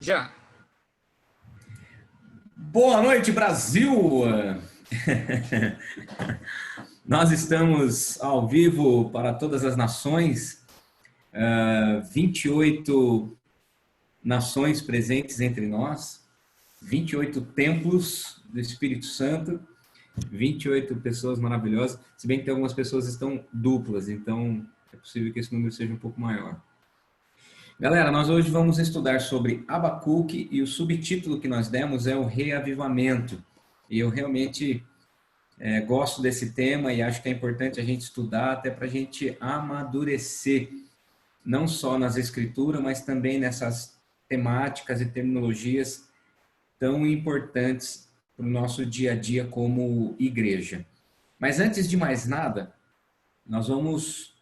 Já. Boa noite, Brasil! Nós estamos ao vivo para todas as nações, 28 nações presentes entre nós, 28 templos do Espírito Santo, 28 pessoas maravilhosas, se bem que tem algumas pessoas que estão duplas, então é possível que esse número seja um pouco maior. Galera, nós hoje vamos estudar sobre Abacuque e o subtítulo que nós demos é o reavivamento. E eu realmente gosto desse tema e acho que é importante a gente estudar até para a gente amadurecer, não só nas escrituras, mas também nessas temáticas e terminologias tão importantes para o nosso dia a dia como igreja. Mas antes de mais nada, nós vamos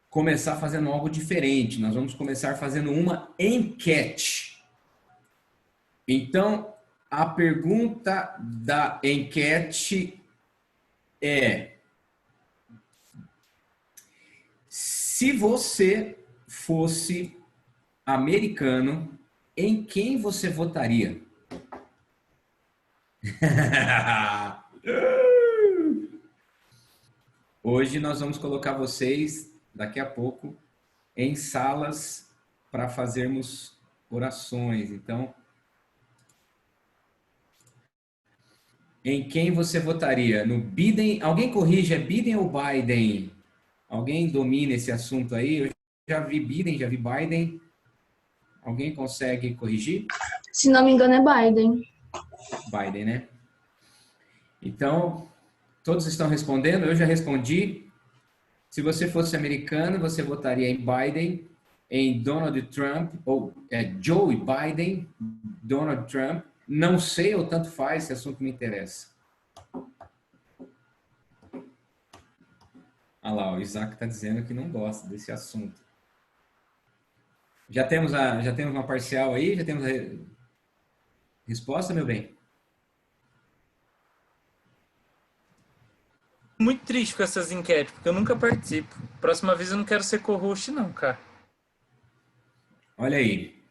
começar fazendo algo diferente. Nós vamos começar fazendo uma enquete. Então, a pergunta da enquete é: se você fosse americano, em quem você votaria? Hoje nós vamos colocar vocês, daqui a pouco, em salas para fazermos orações. Então, em quem você votaria? No Biden? Alguém corrige, é Biden ou Biden? Alguém domina esse assunto aí? Eu já vi Biden, já vi Biden. Alguém consegue corrigir? Se não me engano, é Biden. Biden, né? Então, todos estão respondendo? Eu já respondi. Se você fosse americano, você votaria em Biden, em Donald Trump, ou Joe Biden, Donald Trump. Não sei ou tanto faz, esse assunto me interessa. Olha lá, o Isaac está dizendo que não gosta desse assunto. Já temos uma parcial aí? Já temos a resposta, meu bem? Muito triste com essas enquetes, porque eu nunca participo. Próxima vez eu não quero ser co-host, não, cara. Olha aí.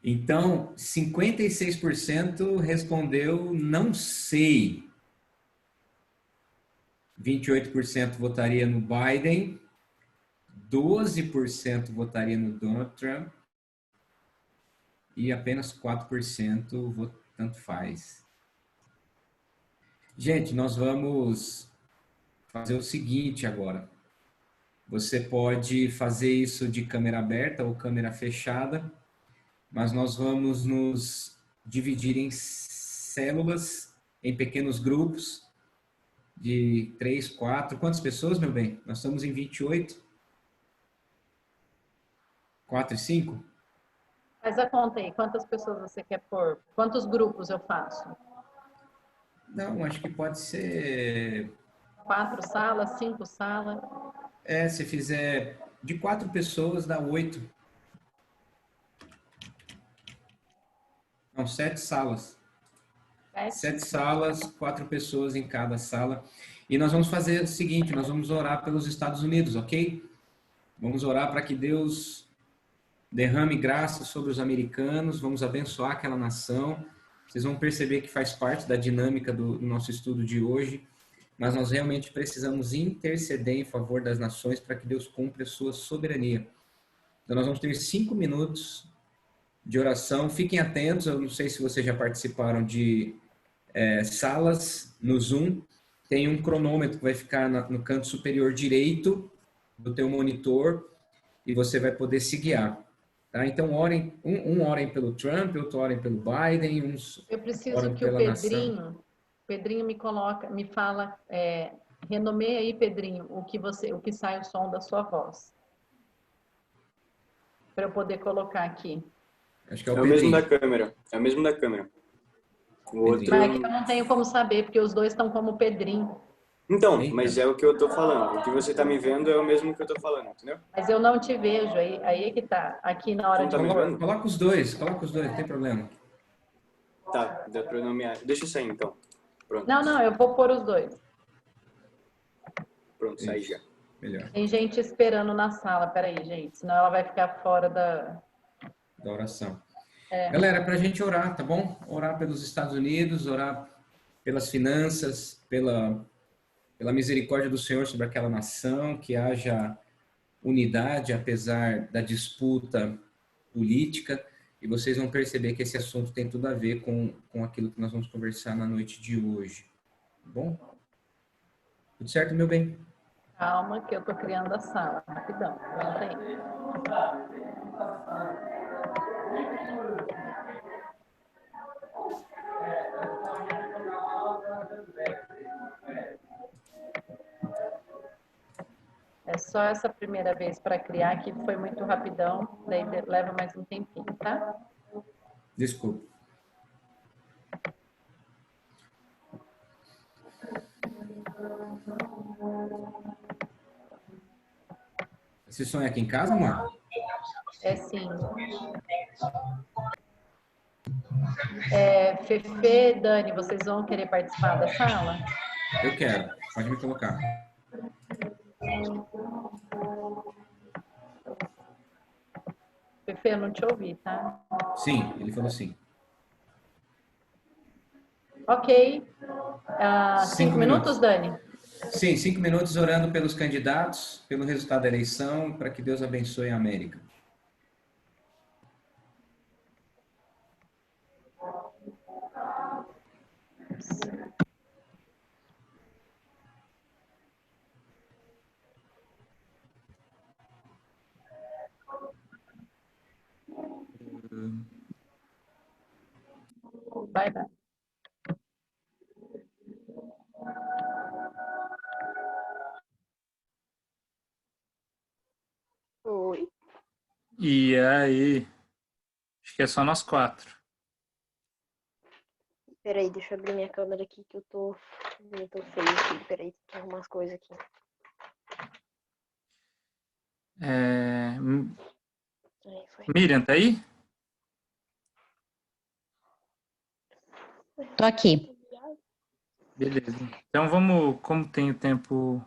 Então, 56% respondeu não sei. 28% votaria no Biden. 12% votaria no Donald Trump. E apenas 4% tanto faz. Gente, nós vamos fazer o seguinte agora. Você pode fazer isso de câmera aberta ou câmera fechada, mas nós vamos nos dividir em células, em pequenos grupos de 3, 4. Quantas pessoas, meu bem? Nós estamos em 28. 4 e 5? Faz a conta aí, quantas pessoas você quer pôr? Quantos grupos eu faço? Não, acho que pode ser... 4 salas, 5 salas? Se fizer de 4 pessoas, dá 8. Não, 7 salas. 7 salas, 4 pessoas em cada sala. E nós vamos fazer o seguinte, nós vamos orar pelos Estados Unidos, ok? Vamos orar para que Deus derrame graça sobre os americanos, vamos abençoar aquela nação. Vocês vão perceber que faz parte da dinâmica do nosso estudo de hoje, mas nós realmente precisamos interceder em favor das nações para que Deus cumpra a sua soberania. Então nós vamos ter 5 minutos de oração. Fiquem atentos, eu não sei se vocês já participaram de salas no Zoom. Tem um cronômetro que vai ficar no canto superior direito do teu monitor e você vai poder se guiar. Tá? Então, orem, orem pelo Trump, outro orem pelo Biden, uns Eu preciso orem que o pela nação. Pedrinho me fala, renomeia aí, Pedrinho, o que sai o som da sua voz. Para eu poder colocar aqui. Acho que é o É o Pedrinho. mesmo da câmera. É o mesmo da câmera. O outro... Mas aqui eu não tenho como saber, porque os dois estão como Pedrinho. Então, Eita. mas é o que eu tô falando. O que você tá me vendo é o mesmo que eu tô falando, entendeu? Mas eu não te vejo, aí é que tá. Aqui na hora Não de tá me pôr. vendo? Coloca os dois, não tem problema. Tá, dá pra nomear. Deixa eu sair então. Pronto. Não, eu vou pôr os dois. Pronto, saí já. Melhor. Tem gente esperando na sala, peraí, gente, senão ela vai ficar fora da Da oração. Galera, para a gente orar, tá bom? Orar pelos Estados Unidos, orar pelas finanças, pela misericórdia do Senhor sobre aquela nação, que haja unidade apesar da disputa política, e vocês vão perceber que esse assunto tem tudo a ver com aquilo que nós vamos conversar na noite de hoje. Tá bom? Tudo certo, meu bem? Calma que eu tô criando a sala. Rapidão. Aguenta aí. É só essa primeira vez para criar que foi muito rapidão, daí leva mais um tempinho, tá? Desculpa. Esse som é aqui em casa, amor? É sim. Fefe, Dani, vocês vão querer participar da sala? Eu quero. Pode me colocar. Fefe, eu não te ouvi, tá? Sim, ele falou sim. Ok. 5 minutos. minutos, Dani? Sim, 5 minutos orando pelos candidatos, pelo resultado da eleição, para que Deus abençoe a América. Vai, vai. Oi. E aí? Acho que é só nós quatro. Peraí, deixa eu abrir minha câmera aqui que eu tô feio aqui. Peraí, tem que arrumar as coisas aqui. Aí, foi. Miriam, tá aí? Tô aqui. Beleza. Então vamos, como tem o tempo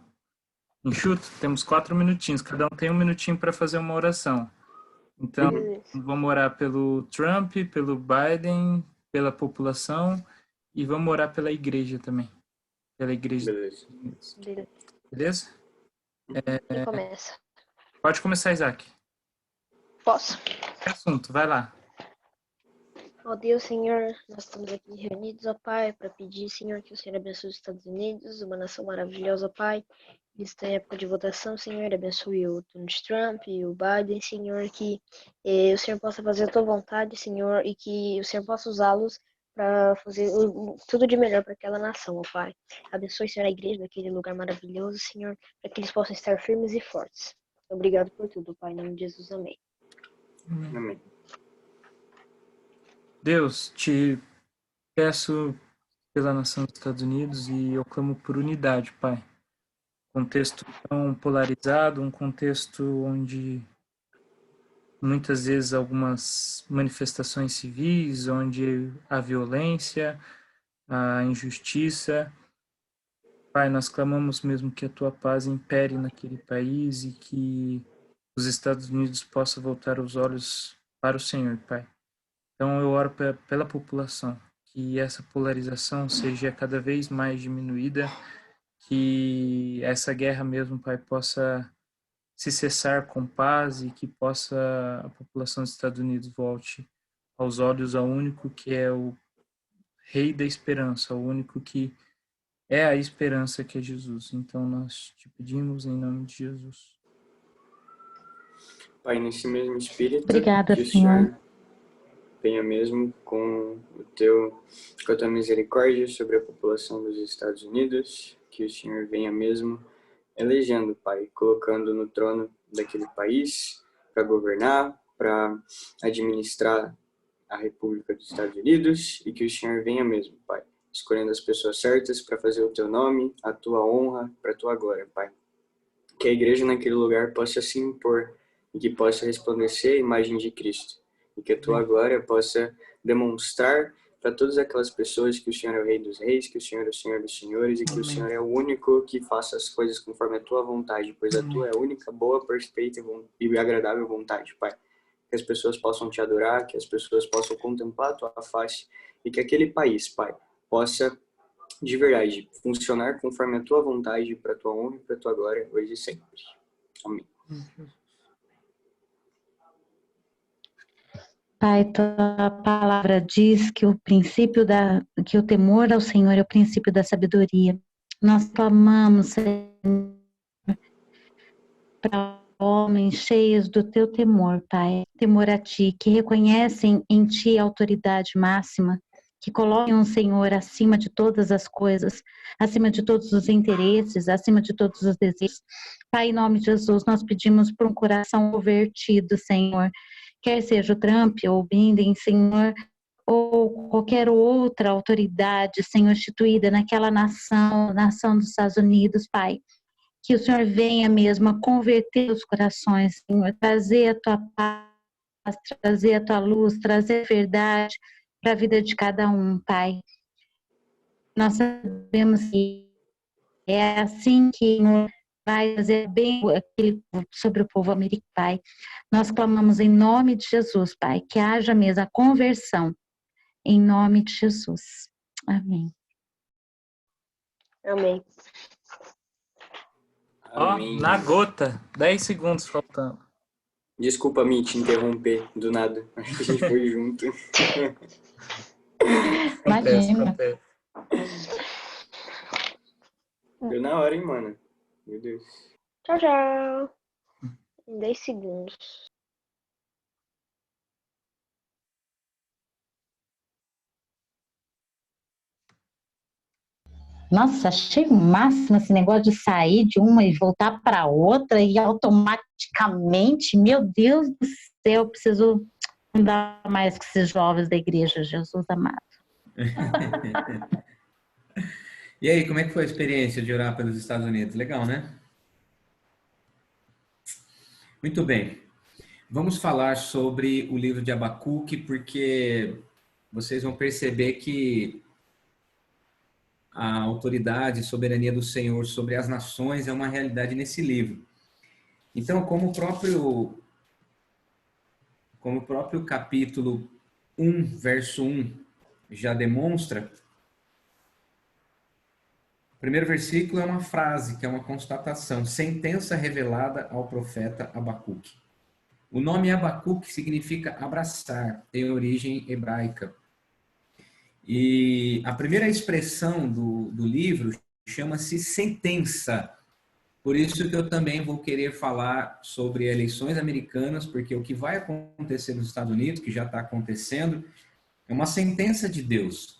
enxuto, temos 4 minutinhos. Cada um tem 1 minutinho para fazer uma oração. Então, Beleza. vamos orar pelo Trump, pelo Biden, pela população e vamos orar pela igreja também. Pela igreja. Beleza. Beleza. Beleza? Quem começa? Pode começar, Isaac. Posso? Assunto, vai lá. Ó Deus, Senhor, nós estamos aqui reunidos, ó Pai, para pedir, Senhor, que o Senhor abençoe os Estados Unidos, uma nação maravilhosa, ó Pai. Eles estão em época de votação, Senhor, abençoe o Donald Trump e o Biden, Senhor, que o Senhor possa fazer a tua vontade, Senhor, e que o Senhor possa usá-los para fazer tudo de melhor para aquela nação, ó Pai. Abençoe, Senhor, a igreja daquele lugar maravilhoso, Senhor, para que eles possam estar firmes e fortes. Obrigado por tudo, Pai, em nome de Jesus, amém. Amém. Deus, te peço pela nação dos Estados Unidos e eu clamo por unidade, Pai. Contexto tão polarizado, um contexto onde muitas vezes algumas manifestações civis, onde há violência, a injustiça. Pai, nós clamamos mesmo que a tua paz impere naquele país e que os Estados Unidos possam voltar os olhos para o Senhor, Pai. Então eu oro pela população, que essa polarização seja cada vez mais diminuída, que essa guerra mesmo, Pai, possa se cessar com paz e que possa a população dos Estados Unidos volte aos olhos ao único que é o Rei da esperança, o único que é a esperança, que é Jesus. Então nós te pedimos em nome de Jesus. Pai, nesse mesmo espírito, Obrigada, que o Senhor. venha mesmo com a tua misericórdia sobre a população dos Estados Unidos, que o Senhor venha mesmo elegendo, Pai, colocando no trono daquele país para governar, para administrar a República dos Estados Unidos, e que o Senhor venha mesmo, Pai, escolhendo as pessoas certas para fazer o teu nome, a tua honra, para a tua glória, Pai. Que a igreja naquele lugar possa se impor e que possa resplandecer a imagem de Cristo, e que a tua glória possa demonstrar para todas aquelas pessoas que o Senhor é o Rei dos Reis, que o Senhor é o Senhor dos Senhores e que o Senhor é o único que faça as coisas conforme a tua vontade, pois a tua é a única, boa, perfeita e agradável vontade, Pai. que as pessoas possam te adorar, que as pessoas possam contemplar a tua face e que aquele país, Pai, possa de verdade funcionar conforme a tua vontade, para a tua honra e para a tua glória, hoje e sempre. Amém. Pai, tua palavra diz que que o temor ao Senhor é o princípio da sabedoria. Nós clamamos, Senhor, para homens cheios do teu temor, Pai, temor a ti, que reconhecem em ti a autoridade máxima, que colocam o Senhor acima de todas as coisas, acima de todos os interesses, acima de todos os desejos. Pai, em nome de Jesus, nós pedimos por um coração convertido, Senhor, quer seja o Trump ou o Biden, Senhor, ou qualquer outra autoridade, Senhor, instituída naquela nação dos Estados Unidos, Pai, que o Senhor venha mesmo a converter os corações, Senhor, trazer a tua paz, trazer a tua luz, trazer a verdade para a vida de cada um, Pai. Nós sabemos que é assim que vai fazer bem sobre o povo americano, Pai. Nós clamamos em nome de Jesus, Pai, que haja mesmo a conversão, em nome de Jesus. Amém. Amém. Ó, Amém. na gota, 10 segundos faltando. Desculpa me te interromper do nada. Acho que a gente foi junto. Imagina. Acontece. Deu na hora, hein, mano? Meu Deus. Tchau, tchau. Em 10 segundos. Nossa, achei o máximo esse negócio de sair de uma e voltar para outra e automaticamente, meu Deus do céu, eu preciso andar mais com esses jovens da igreja, Jesus amado. E aí, como é que foi a experiência de orar pelos Estados Unidos? Legal, né? Muito bem. Vamos falar sobre o livro de Abacuque, porque vocês vão perceber que a autoridade e soberania do Senhor sobre as nações é uma realidade nesse livro. Então, como o próprio capítulo 1, verso 1 já demonstra, o primeiro versículo é uma frase, que é uma constatação, sentença revelada ao profeta Abacuque. O nome Abacuque significa abraçar, tem origem hebraica. E a primeira expressão do livro chama-se sentença. Por isso que eu também vou querer falar sobre eleições americanas, porque o que vai acontecer nos Estados Unidos, que já está acontecendo, é uma sentença de Deus.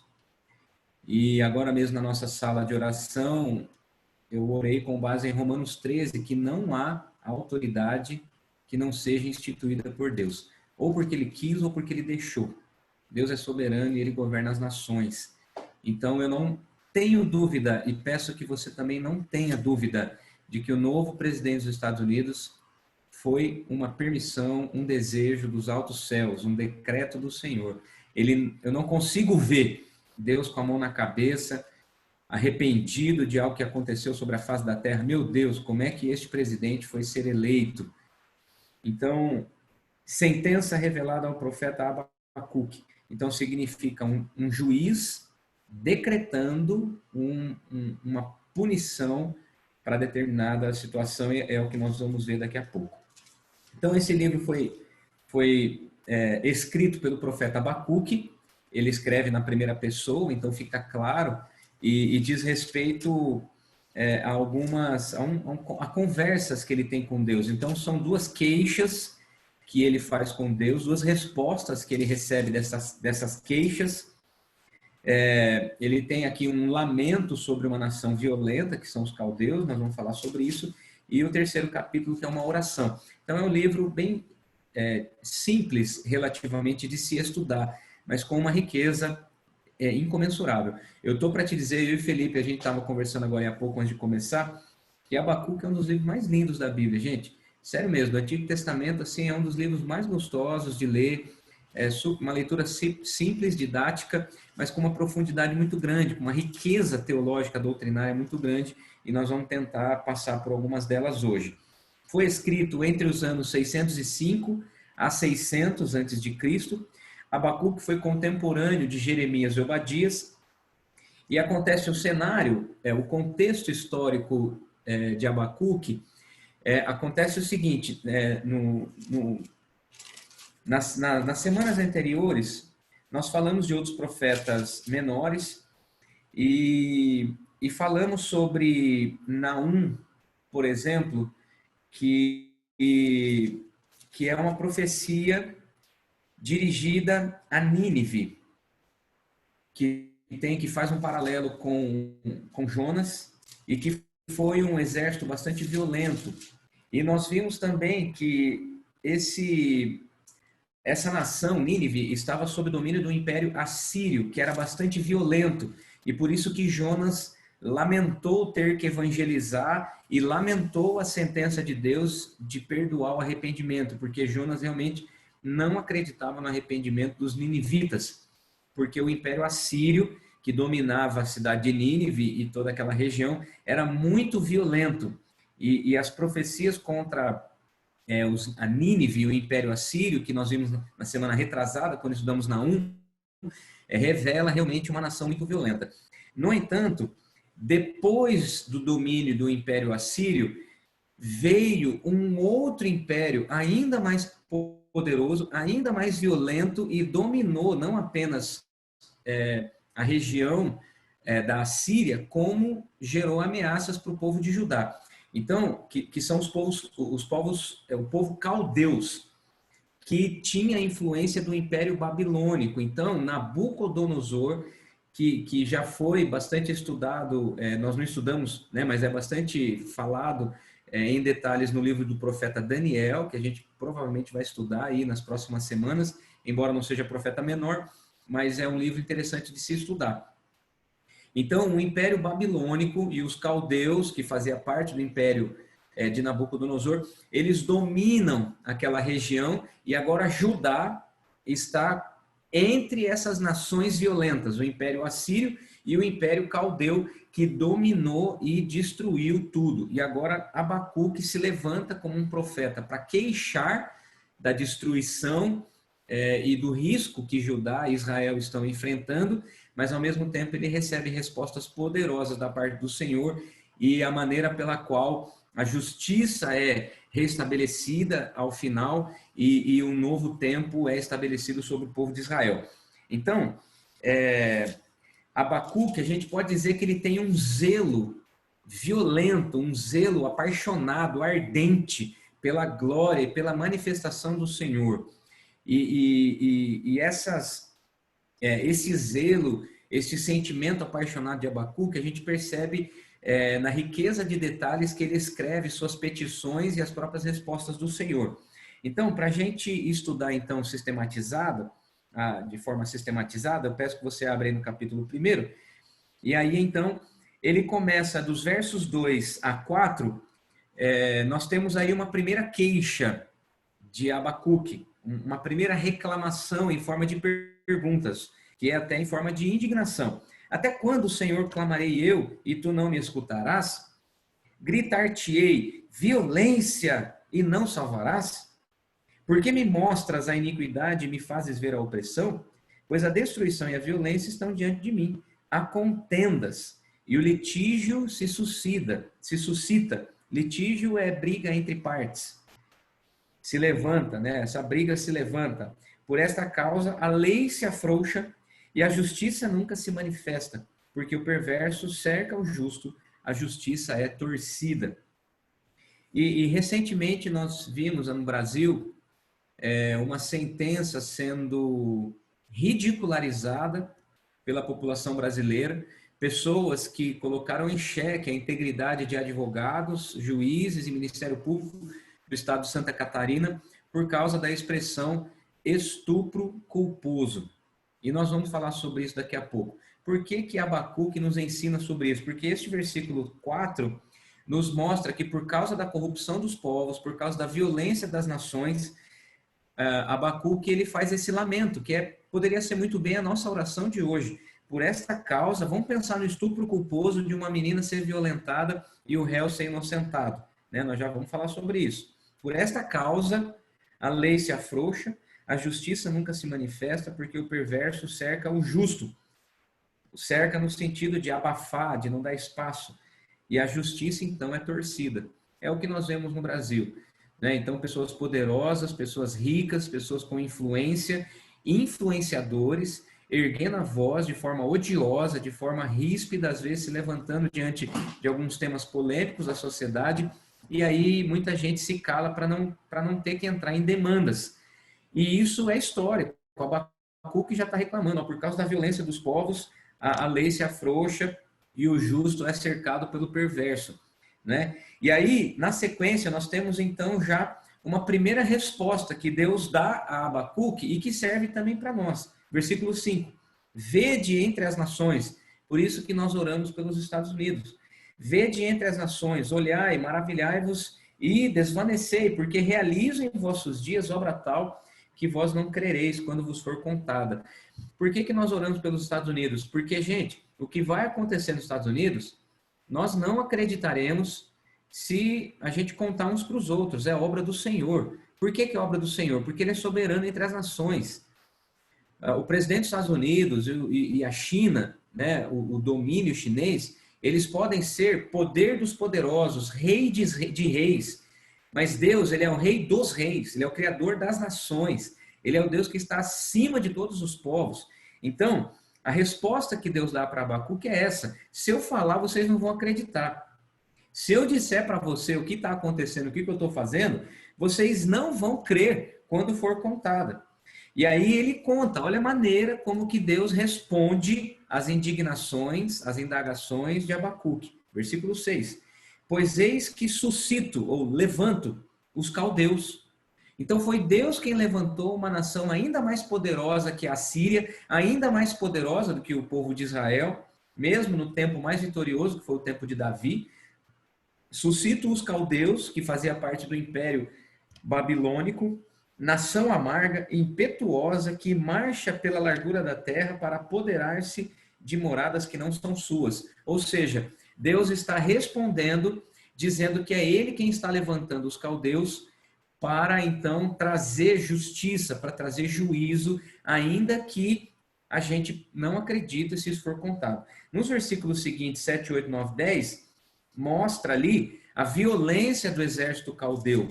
E agora mesmo na nossa sala de oração, eu orei com base em Romanos 13, que não há autoridade que não seja instituída por Deus. Ou porque ele quis ou porque ele deixou. Deus é soberano e ele governa as nações. Então eu não tenho dúvida, e peço que você também não tenha dúvida, de que o novo presidente dos Estados Unidos foi uma permissão, um desejo dos altos céus, um decreto do Senhor. Eu não consigo ver Deus com a mão na cabeça, arrependido de algo que aconteceu sobre a face da terra. Meu Deus, como é que este presidente foi ser eleito? Então, sentença revelada ao profeta Abacuque. Então, significa um juiz decretando uma punição para determinada situação, e é o que nós vamos ver daqui a pouco. Então, esse livro foi escrito pelo profeta Abacuque. Ele escreve na primeira pessoa, então fica claro, e diz respeito a conversas que ele tem com Deus. Então, são duas queixas que ele faz com Deus, duas respostas que ele recebe dessas queixas. Ele tem aqui um lamento sobre uma nação violenta, que são os caldeus, nós vamos falar sobre isso, e o terceiro capítulo, que é uma oração. Então, é um livro bem simples, relativamente, de se estudar, mas com uma riqueza incomensurável. Eu estou para te dizer, eu e Felipe, a gente estava conversando agora há pouco, antes de começar, que Abacuque é um dos livros mais lindos da Bíblia, gente. Sério mesmo, o Antigo Testamento assim, é um dos livros mais gostosos de ler, uma leitura simples, didática, mas com uma profundidade muito grande, com uma riqueza teológica, doutrinária muito grande, e nós vamos tentar passar por algumas delas hoje. Foi escrito entre os anos 605 a 600 a.C. Abacuque foi contemporâneo de Jeremias e Obadias, e acontece o cenário, o contexto histórico de Abacuque, acontece o seguinte, nas semanas anteriores, nós falamos de outros profetas menores e falamos sobre Naum, por exemplo, que é uma profecia dirigida a Nínive, que faz um paralelo com Jonas e que foi um exército bastante violento. E nós vimos também que essa nação, Nínive, estava sob domínio do Império Assírio, que era bastante violento, e por isso que Jonas lamentou ter que evangelizar e lamentou a sentença de Deus de perdoar o arrependimento, porque Jonas realmente não acreditava no arrependimento dos ninivitas, porque o Império Assírio, que dominava a cidade de Nínive e toda aquela região, era muito violento. E as profecias contra a Nínive e o Império Assírio, que nós vimos na semana retrasada, quando estudamos Naum, revela realmente uma nação muito violenta. No entanto, depois do domínio do Império Assírio, veio um outro império ainda mais poderoso, ainda mais violento, e dominou não apenas a região da Síria, como gerou ameaças para o povo de Judá. Então, que são o povo caldeus, que tinha influência do Império Babilônico. Então, Nabucodonosor, que já foi bastante estudado, nós não estudamos, né, mas é bastante falado em detalhes no livro do profeta Daniel, que a gente provavelmente vai estudar aí nas próximas semanas, embora não seja profeta menor, mas é um livro interessante de se estudar. Então, o Império Babilônico e os caldeus, que fazia parte do Império de Nabucodonosor, eles dominam aquela região, e agora Judá está entre essas nações violentas, o Império Assírio e o Império Caldeu, que dominou e destruiu tudo. E agora Abacuque se levanta como um profeta para queixar da destruição e do risco que Judá e Israel estão enfrentando, mas ao mesmo tempo ele recebe respostas poderosas da parte do Senhor e a maneira pela qual a justiça é restabelecida ao final e um novo tempo é estabelecido sobre o povo de Israel. Então, Abacuque, a gente pode dizer que ele tem um zelo violento, um zelo apaixonado, ardente pela glória e pela manifestação do Senhor. Esse zelo, esse sentimento apaixonado de Abacuque, a gente percebe na riqueza de detalhes que ele escreve suas petições e as próprias respostas do Senhor. Então, para a gente estudar então de forma sistematizada, eu peço que você abra aí no capítulo 1, e aí então ele começa dos versos 2 a 4, nós temos aí uma primeira queixa de Abacuque, uma primeira reclamação em forma de perguntas, que é até em forma de indignação. Até quando, Senhor, clamarei eu, e tu não me escutarás? Gritar-te-ei violência e não salvarás? Por que me mostras a iniquidade e me fazes ver a opressão? Pois a destruição e a violência estão diante de mim. Há contendas, e o litígio se suscita. Litígio é briga entre partes. Se levanta, né? Essa briga se levanta. Por esta causa, a lei se afrouxa e a justiça nunca se manifesta, porque o perverso cerca o justo, a justiça é torcida. E recentemente nós vimos no Brasil uma sentença sendo ridicularizada pela população brasileira, pessoas que colocaram em xeque a integridade de advogados, juízes e Ministério Público do Estado de Santa Catarina por causa da expressão estupro culposo. E nós vamos falar sobre isso daqui a pouco. Por que Abacuque nos ensina sobre isso? Porque este versículo 4 nos mostra que por causa da corrupção dos povos, por causa da violência das nações, Abacuque ele faz esse lamento, que poderia ser muito bem a nossa oração de hoje. Por esta causa, vamos pensar no estupro culposo de uma menina ser violentada e o réu ser inocentado. Né? Nós já vamos falar sobre isso. Por esta causa, A lei se afrouxa, a justiça nunca se manifesta, porque o perverso cerca o justo. Cerca no sentido de abafar, de não dar espaço. E a justiça, então, é torcida. É o que nós vemos no Brasil, né? Então, pessoas poderosas, pessoas ricas, pessoas com influência, influenciadores, erguendo a voz de forma odiosa, de forma ríspida, às vezes se levantando diante de alguns temas polêmicos da sociedade, e aí muita gente se cala para não ter que entrar em demandas. E isso é histórico. O Abacuque já está reclamando, ó, por causa da violência dos povos, a lei se afrouxa e o justo é cercado pelo perverso, né? E aí, na sequência, nós temos então já uma primeira resposta que Deus dá a Abacuque e que serve também para nós. Versículo 5. Vede entre as nações, por isso que nós oramos pelos Estados Unidos. Vede entre as nações, olhai, maravilhai-vos e desvanecei, porque realizo em vossos dias obra tal que vós não crereis quando vos for contada. Por que nós oramos pelos Estados Unidos? Porque, gente, o que vai acontecer nos Estados Unidos, nós não acreditaremos se a gente contar uns para os outros. É obra do Senhor. Por que é obra do Senhor? Porque Ele é soberano entre as nações. O presidente dos Estados Unidos e a China, né, o domínio chinês, eles podem ser poder dos poderosos, rei de reis. Mas Deus, Ele é o rei dos reis, Ele é o criador das nações, Ele é o Deus que está acima de todos os povos. Então, a resposta que Deus dá para Abacuque é essa: se eu falar, vocês não vão acreditar. Se eu disser para você o que está acontecendo, o que eu estou fazendo, vocês não vão crer quando for contada. E aí ele conta, olha a maneira como que Deus responde às indignações, às indagações de Abacuque. Versículo 6. Pois eis que suscito, ou levanto, os caldeus. Então foi Deus quem levantou uma nação ainda mais poderosa que a Síria, ainda mais poderosa do que o povo de Israel, mesmo no tempo mais vitorioso, que foi o tempo de Davi. Suscito os caldeus, que fazia parte do Império Babilônico, nação amarga, impetuosa, que marcha pela largura da terra para apoderar-se de moradas que não são suas. Ou seja, Deus está respondendo, dizendo que é Ele quem está levantando os caldeus para, então, trazer justiça, para trazer juízo, ainda que a gente não acredite se isso for contado. Nos versículos seguintes, 7, 8, 9, 10, mostra ali a violência do exército caldeu,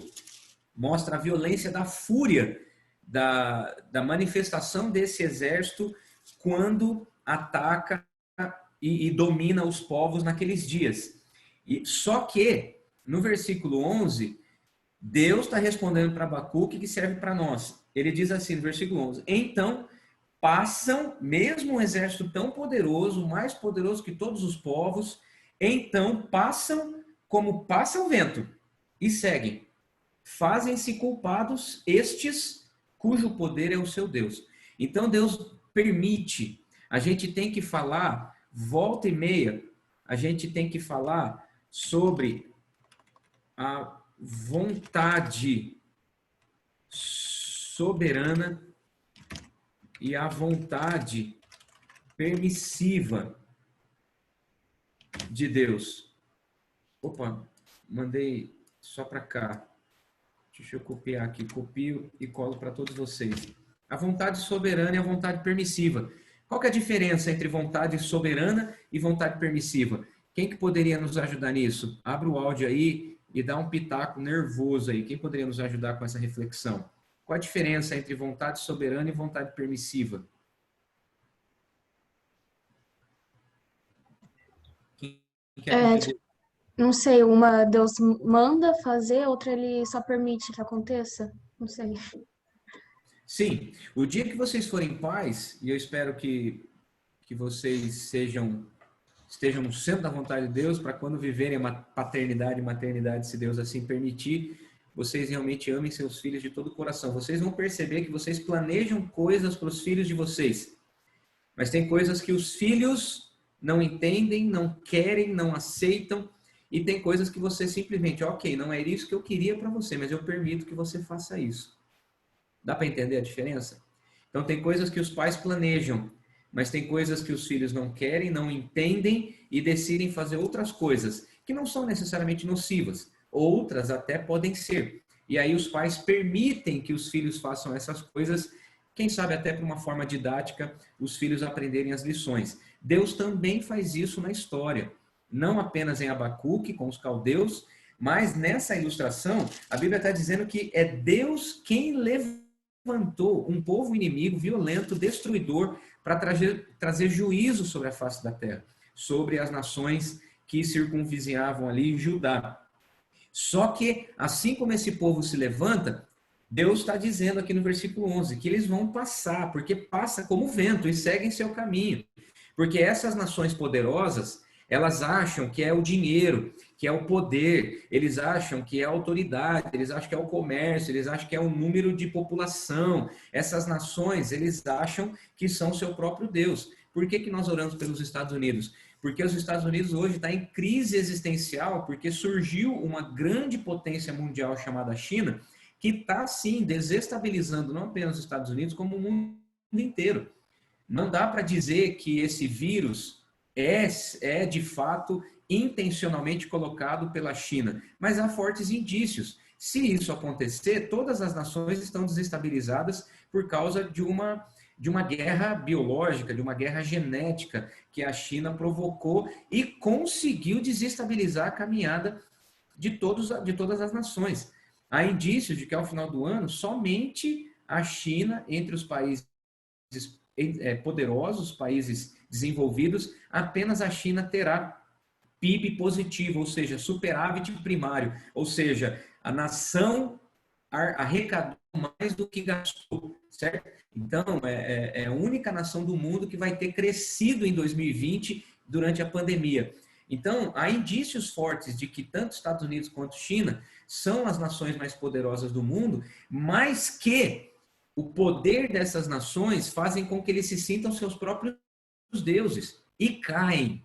mostra a violência da fúria, da manifestação desse exército quando ataca e domina os povos naqueles dias. E só que, no versículo 11, Deus está respondendo para Abacuque, que serve para nós. Ele diz assim no versículo 11, então passam, mesmo um exército tão poderoso, mais poderoso que todos os povos, então passam como passa o vento e seguem. Fazem-se culpados estes cujo poder é o seu Deus. Então Deus permite. A gente tem que falar, volta e meia, a gente tem que falar sobre a vontade soberana e a vontade permissiva de Deus. Opa, mandei só para cá. Deixa eu copiar aqui. Copio e colo para todos vocês. A vontade soberana e a vontade permissiva. Qual que é a diferença entre vontade soberana e vontade permissiva? Quem que poderia nos ajudar nisso? Abre o áudio aí e dá um pitaco nervoso aí. Quem poderia nos ajudar com essa reflexão? Qual a diferença entre vontade soberana e vontade permissiva? Quem quer não sei, uma Deus manda fazer, outra Ele só permite que aconteça? Não sei. Sim, o dia que vocês forem pais, e eu espero que vocês estejam no centro da vontade de Deus, para quando viverem a paternidade e maternidade, se Deus assim permitir, vocês realmente amem seus filhos de todo o coração. Vocês vão perceber que vocês planejam coisas para os filhos de vocês, mas tem coisas que os filhos não entendem, não querem, não aceitam, e tem coisas que você simplesmente, ok, não é isso que eu queria para você, mas eu permito que você faça isso. Dá para entender a diferença? Então tem coisas que os pais planejam, mas tem coisas que os filhos não querem, não entendem e decidem fazer outras coisas, que não são necessariamente nocivas. Outras até podem ser. e aí os pais permitem que os filhos façam essas coisas, quem sabe até por uma forma didática, os filhos aprenderem as lições. Deus também faz isso na história, não apenas em Abacuque, com os caldeus, mas nessa ilustração, a Bíblia está dizendo que é Deus quem levantou um povo inimigo, violento, destruidor, para trazer juízo sobre a face da terra, sobre as nações que circunvizinhavam ali em Judá. Só que, assim como esse povo se levanta, Deus está dizendo aqui no versículo 11, que eles vão passar, porque passa como vento e seguem seu caminho. Porque essas nações poderosas, elas acham que é o dinheiro, que é o poder, eles acham que é a autoridade, eles acham que é o comércio, eles acham que é o número de população. Essas nações, eles acham que são seu próprio Deus. Por que que nós oramos pelos Estados Unidos? Porque os Estados Unidos hoje está em crise existencial, porque surgiu uma grande potência mundial chamada China, que está, sim, desestabilizando não apenas os Estados Unidos, como o mundo inteiro. Não dá para dizer que esse vírus é de fato intencionalmente colocado pela China, mas há fortes indícios. Se isso acontecer, todas as nações estão desestabilizadas por causa de uma guerra biológica, de uma guerra genética que a China provocou e conseguiu desestabilizar a caminhada de todas as nações. Há indícios de que ao final do ano, somente a China, entre os países poderosos, países desenvolvidos, apenas a China terá PIB positivo, ou seja, superávit primário, ou seja, a nação arrecadou mais do que gastou, certo? Então, é a única nação do mundo que vai ter crescido em 2020 durante a pandemia. Então, há indícios fortes de que tanto Estados Unidos quanto China são as nações mais poderosas do mundo, mas que o poder dessas nações fazem com que eles se sintam seus próprios deuses e caem,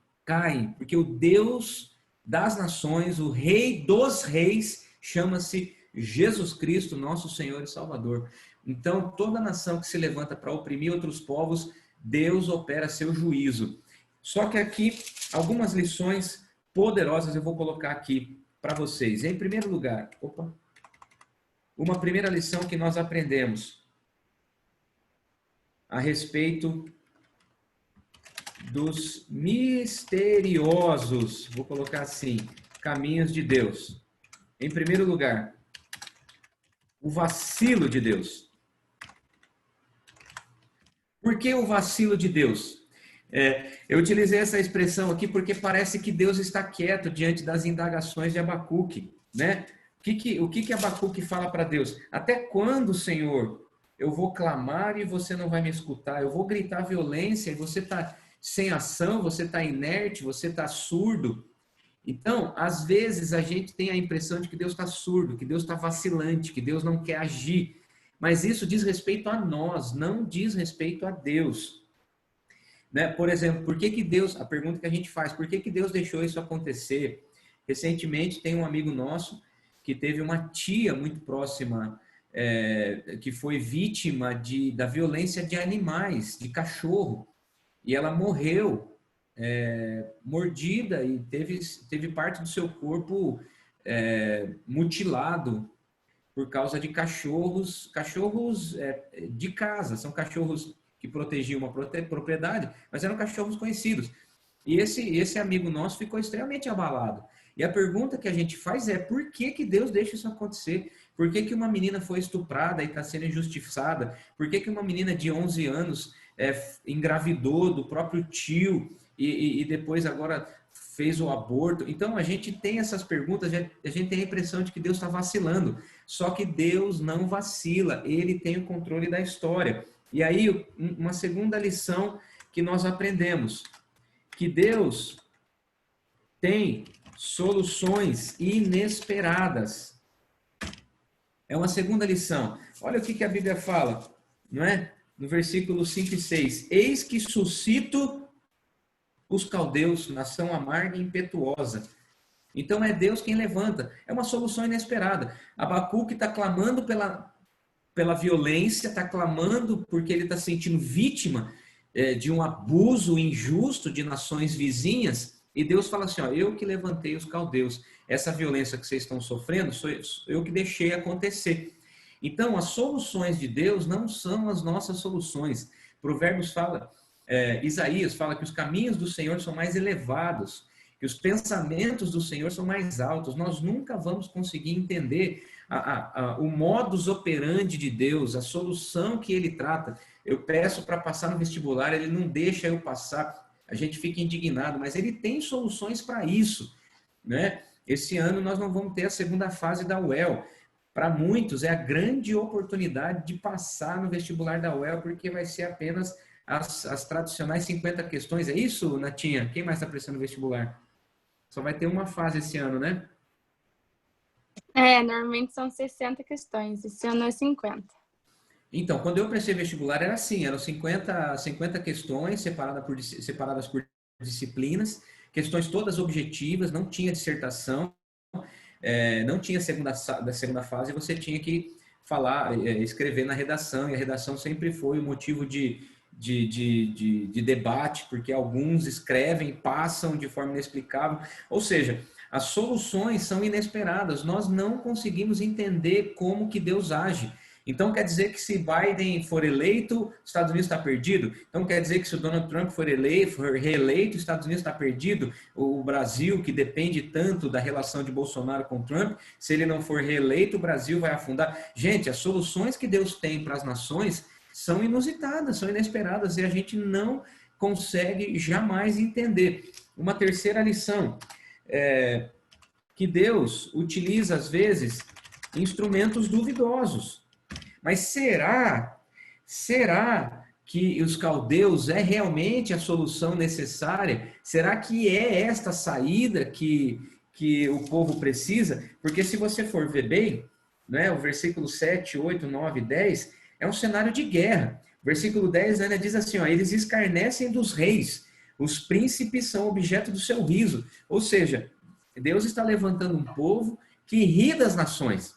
porque o Deus das nações, o Rei dos reis, chama-se Jesus Cristo, nosso Senhor e Salvador. Então, toda nação que se levanta para oprimir outros povos, Deus opera seu juízo. Só que aqui, algumas lições poderosas eu vou colocar aqui para vocês. Em primeiro lugar, uma primeira lição que nós aprendemos a respeito dos misteriosos, vou colocar assim, caminhos de Deus. Em primeiro lugar, o vacilo de Deus. Por que o vacilo de Deus? Eu utilizei essa expressão aqui porque parece que Deus está quieto diante das indagações de Abacuque, né? O que Abacuque fala para Deus? Até quando, Senhor, eu vou clamar e você não vai me escutar? Eu vou gritar violência e você está sem ação, você está inerte, você está surdo. Então, às vezes a gente tem a impressão de que Deus está surdo, que Deus está vacilante, que Deus não quer agir. Mas isso diz respeito a nós, não diz respeito a Deus. Né? Por exemplo, por que Deus, a pergunta que a gente faz, por que Deus deixou isso acontecer? Recentemente tem um amigo nosso que teve uma tia muito próxima, que foi vítima da violência de animais, de cachorro. E ela morreu mordida e teve parte do seu corpo mutilado por causa de cachorros de casa. São cachorros que protegiam uma propriedade, mas eram cachorros conhecidos. E esse amigo nosso ficou extremamente abalado. E a pergunta que a gente faz é, por que Deus deixa isso acontecer? Por que uma menina foi estuprada e está sendo injustiçada? Por que uma menina de 11 anos engravidou do próprio tio e depois agora fez o aborto? Então a gente tem essas perguntas, a gente tem a impressão de que Deus está vacilando. Só que Deus não vacila, Ele tem o controle da história. E aí, uma segunda lição que nós aprendemos, que Deus tem soluções inesperadas. É uma segunda lição. Olha o que a Bíblia fala, não é? No versículo 5 e 6. Eis que suscito os caldeus, nação amarga e impetuosa. Então é Deus quem levanta. É uma solução inesperada. Abacuque está clamando pela violência, está clamando porque ele está se sentindo vítima de um abuso injusto de nações vizinhas. E Deus fala assim, ó, eu que levantei os caldeus. Essa violência que vocês estão sofrendo, sou eu que deixei acontecer. Então, as soluções de Deus não são as nossas soluções. Provérbios fala, Isaías fala que os caminhos do Senhor são mais elevados, que os pensamentos do Senhor são mais altos. Nós nunca vamos conseguir entender o modus operandi de Deus, a solução que Ele trata. Eu peço para passar no vestibular, Ele não deixa eu passar. A gente fica indignado, mas Ele tem soluções para isso, né? Esse ano nós não vamos ter a segunda fase da UEL. Para muitos é a grande oportunidade de passar no vestibular da UEL, porque vai ser apenas as tradicionais 50 questões. É isso, Natinha? Quem mais está prestando vestibular? Só vai ter uma fase esse ano, né? Normalmente são 60 questões, esse ano é 50. Então, quando eu prestei vestibular era assim, eram 50 questões separadas por disciplinas, questões todas objetivas, não tinha dissertação, não tinha da segunda fase, você tinha que falar, escrever na redação, e a redação sempre foi o motivo de debate, porque alguns escrevem, passam de forma inexplicável, ou seja, as soluções são inesperadas, nós não conseguimos entender como que Deus age. Então quer dizer que se Biden for eleito, os Estados Unidos está perdido? Então quer dizer que se o Donald Trump for reeleito, os Estados Unidos está perdido? O Brasil, que depende tanto da relação de Bolsonaro com Trump, se ele não for reeleito, o Brasil vai afundar. Gente, as soluções que Deus tem para as nações são inusitadas, são inesperadas, e a gente não consegue jamais entender. Uma terceira lição, que Deus utiliza às vezes instrumentos duvidosos. Mas será que os caldeus é realmente a solução necessária? Será que é esta saída que o povo precisa? Porque se você for ver bem, né, o versículo 7, 8, 9, 10, é um cenário de guerra. Versículo 10 ainda diz assim, ó, eles escarnecem dos reis, os príncipes são objeto do seu riso. Ou seja, Deus está levantando um povo que ri das nações.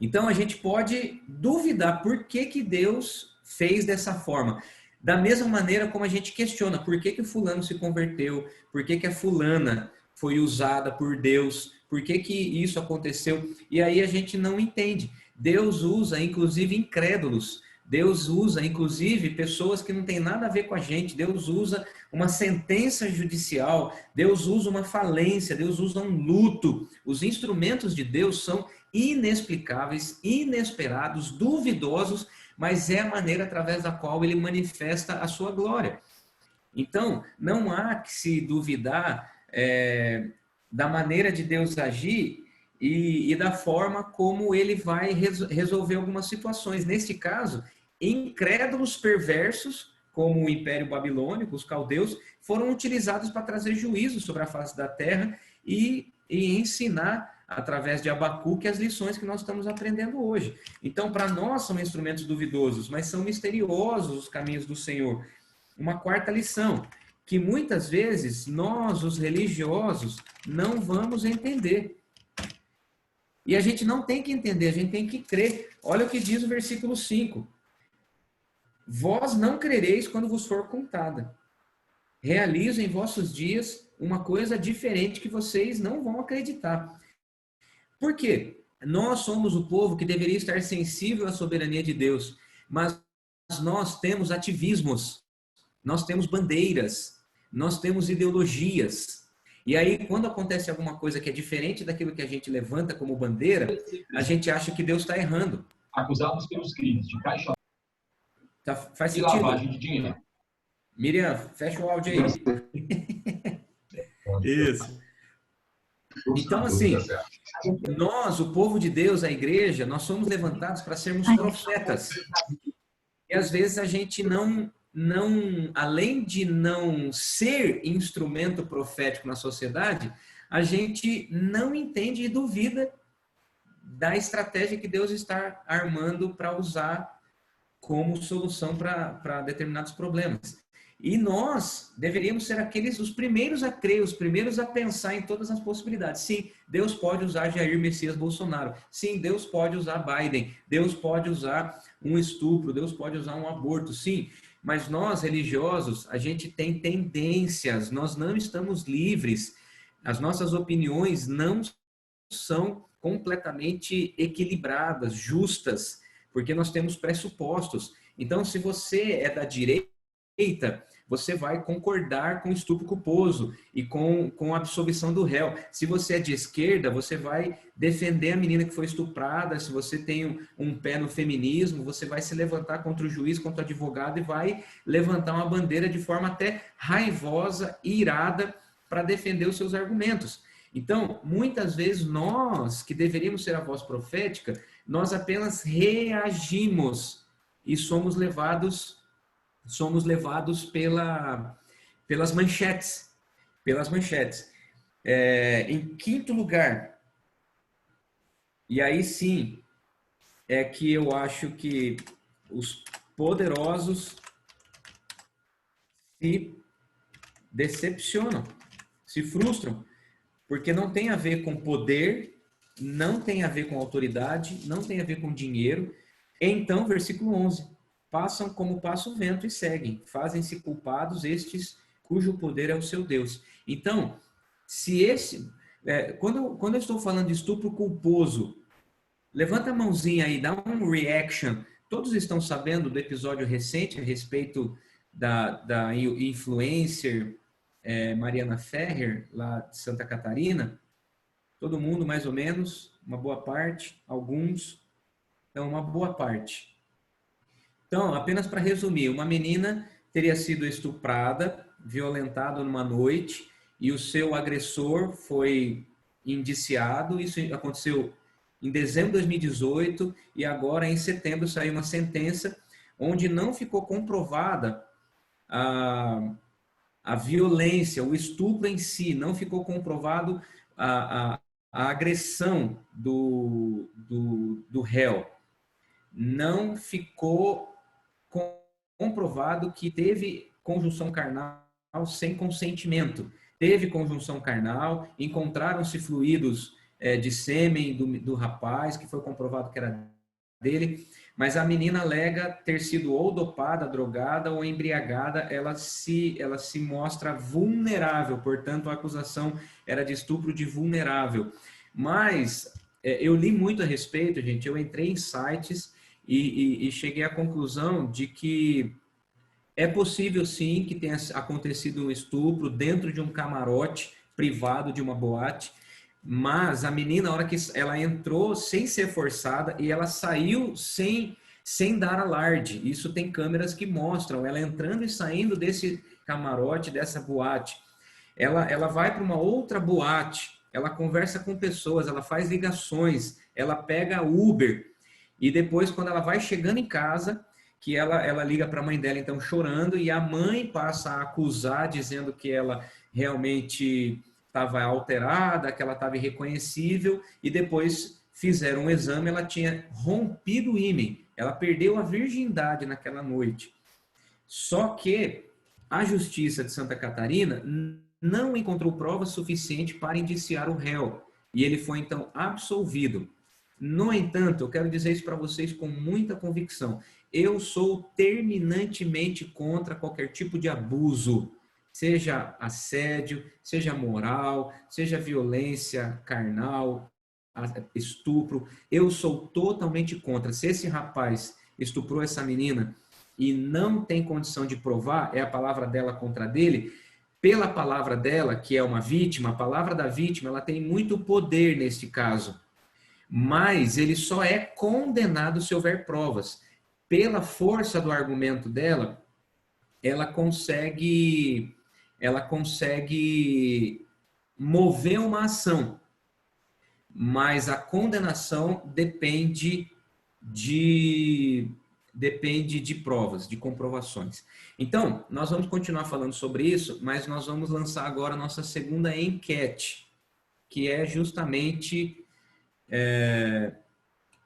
Então a gente pode duvidar por que Deus fez dessa forma. Da mesma maneira como a gente questiona por que o fulano se converteu, por que a fulana foi usada por Deus, por que isso aconteceu. E aí a gente não entende. Deus usa inclusive incrédulos, Deus usa inclusive pessoas que não têm nada a ver com a gente, Deus usa uma sentença judicial, Deus usa uma falência, Deus usa um luto. Os instrumentos de Deus são inexplicáveis, inesperados, duvidosos, mas é a maneira através da qual ele manifesta a sua glória. Então, não há que se duvidar da maneira de Deus agir e da forma como ele vai resolver algumas situações. Neste caso, incrédulos perversos, como o Império Babilônico, os caldeus, foram utilizados para trazer juízo sobre a face da terra e ensinar através de Abacuque as lições que nós estamos aprendendo hoje. Então, para nós são instrumentos duvidosos, mas são misteriosos os caminhos do Senhor. Uma quarta lição, que muitas vezes nós, os religiosos, não vamos entender. E a gente não tem que entender, a gente tem que crer. Olha o que diz o versículo 5. Vós não crereis quando vos for contada. Realizo em vossos dias uma coisa diferente que vocês não vão acreditar. Por quê? Nós somos o povo que deveria estar sensível à soberania de Deus, mas nós temos ativismos, nós temos bandeiras, nós temos ideologias. E aí, quando acontece alguma coisa que é diferente daquilo que a gente levanta como bandeira, a gente acha que Deus está errando. Acusados pelos crimes de caixa faz e sentido. lavagem de dinheiro. Miriam, fecha o áudio aí. Isso. Então, assim, nós, o povo de Deus, a igreja, nós somos levantados para sermos profetas. E às vezes a gente não, além de não ser instrumento profético na sociedade, a gente não entende e duvida da estratégia que Deus está armando para usar como solução para determinados problemas. E nós deveríamos ser os primeiros a crer, os primeiros a pensar em todas as possibilidades. Sim, Deus pode usar Jair Messias Bolsonaro. Sim, Deus pode usar Biden. Deus pode usar um estupro. Deus pode usar um aborto. Sim, Mas nós, religiosos, a gente tem tendências, nós não estamos livres. As nossas opiniões não são completamente equilibradas, justas, porque nós temos pressupostos. Então, se você é da direita, você vai concordar com o estupro culposo e com a absolvição do réu. Se você é de esquerda, você vai defender a menina que foi estuprada. Se você tem um pé no feminismo, você vai se levantar contra o juiz, contra o advogado e vai levantar uma bandeira de forma até raivosa e irada para defender os seus argumentos. Então, muitas vezes nós, que deveríamos ser a voz profética, nós apenas reagimos e somos levados pelas manchetes. Em quinto lugar, e aí sim é que eu acho que os poderosos se decepcionam, se frustram, porque não tem a ver com poder, não tem a ver com autoridade, não tem a ver com dinheiro. Então, versículo 11, passam como passa o vento e seguem, fazem-se culpados estes cujo poder é o seu Deus. Então, quando eu estou falando de estupro culposo, levanta a mãozinha aí, dá um reaction. Todos estão sabendo do episódio recente a respeito da influencer Mariana Ferrer, lá de Santa Catarina? Todo mundo, mais ou menos, uma boa parte, alguns, então uma boa parte. Então, apenas para resumir, uma menina teria sido estuprada, violentada numa noite, e o seu agressor foi indiciado. Isso aconteceu em dezembro de 2018, e agora em setembro saiu uma sentença onde não ficou comprovada a violência, o estupro em si, não ficou comprovado a agressão do réu. Não ficou comprovado que teve conjunção carnal sem consentimento. Teve conjunção carnal, encontraram-se fluidos de sêmen do rapaz, que foi comprovado que era dele, mas a menina alega ter sido ou dopada, drogada ou embriagada. Ela se mostra vulnerável, portanto a acusação era de estupro de vulnerável. Mas eu li muito a respeito, gente, eu entrei em sites e cheguei à conclusão de que é possível sim que tenha acontecido um estupro dentro de um camarote privado de uma boate, mas a menina, na hora que ela entrou sem ser forçada e ela saiu sem dar alarde. Isso tem câmeras que mostram ela entrando e saindo desse camarote, dessa boate. Ela vai para uma outra boate, ela conversa com pessoas, ela faz ligações, ela pega Uber, e depois, quando ela vai chegando em casa, que ela liga para a mãe dela, então, chorando, e a mãe passa a acusar, dizendo que ela realmente estava alterada, que ela estava irreconhecível, e depois fizeram um exame, ela tinha rompido o ímen, ela perdeu a virgindade naquela noite. Só que a Justiça de Santa Catarina não encontrou prova suficiente para indiciar o réu, e ele foi, então, absolvido. No entanto, eu quero dizer isso para vocês com muita convicção. Eu sou terminantemente contra qualquer tipo de abuso, seja assédio, seja moral, seja violência carnal, estupro. Eu sou totalmente contra. Se esse rapaz estuprou essa menina e não tem condição de provar, é a palavra dela contra dele, pela palavra dela, que é uma vítima, a palavra da vítima, ela tem muito poder neste caso. Mas ele só é condenado se houver provas. Pela força do argumento dela, ela consegue mover uma ação, mas a condenação depende de provas, de comprovações. Então, nós vamos continuar falando sobre isso, mas nós vamos lançar agora a nossa segunda enquete, que é justamente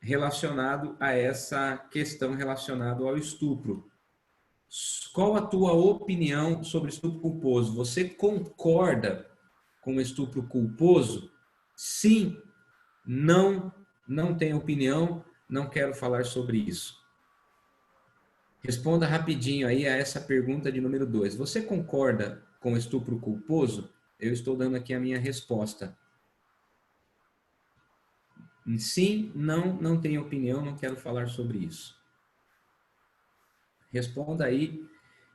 relacionado a essa questão relacionada ao estupro. Qual a tua opinião sobre estupro culposo? Você concorda com o estupro culposo? Sim, não tem opinião, não quero falar sobre isso. Responda rapidinho aí a essa pergunta de número 2. Você concorda com estupro culposo? Eu estou dando aqui a minha resposta. Sim, não, não tenho opinião, não quero falar sobre isso. Responda aí.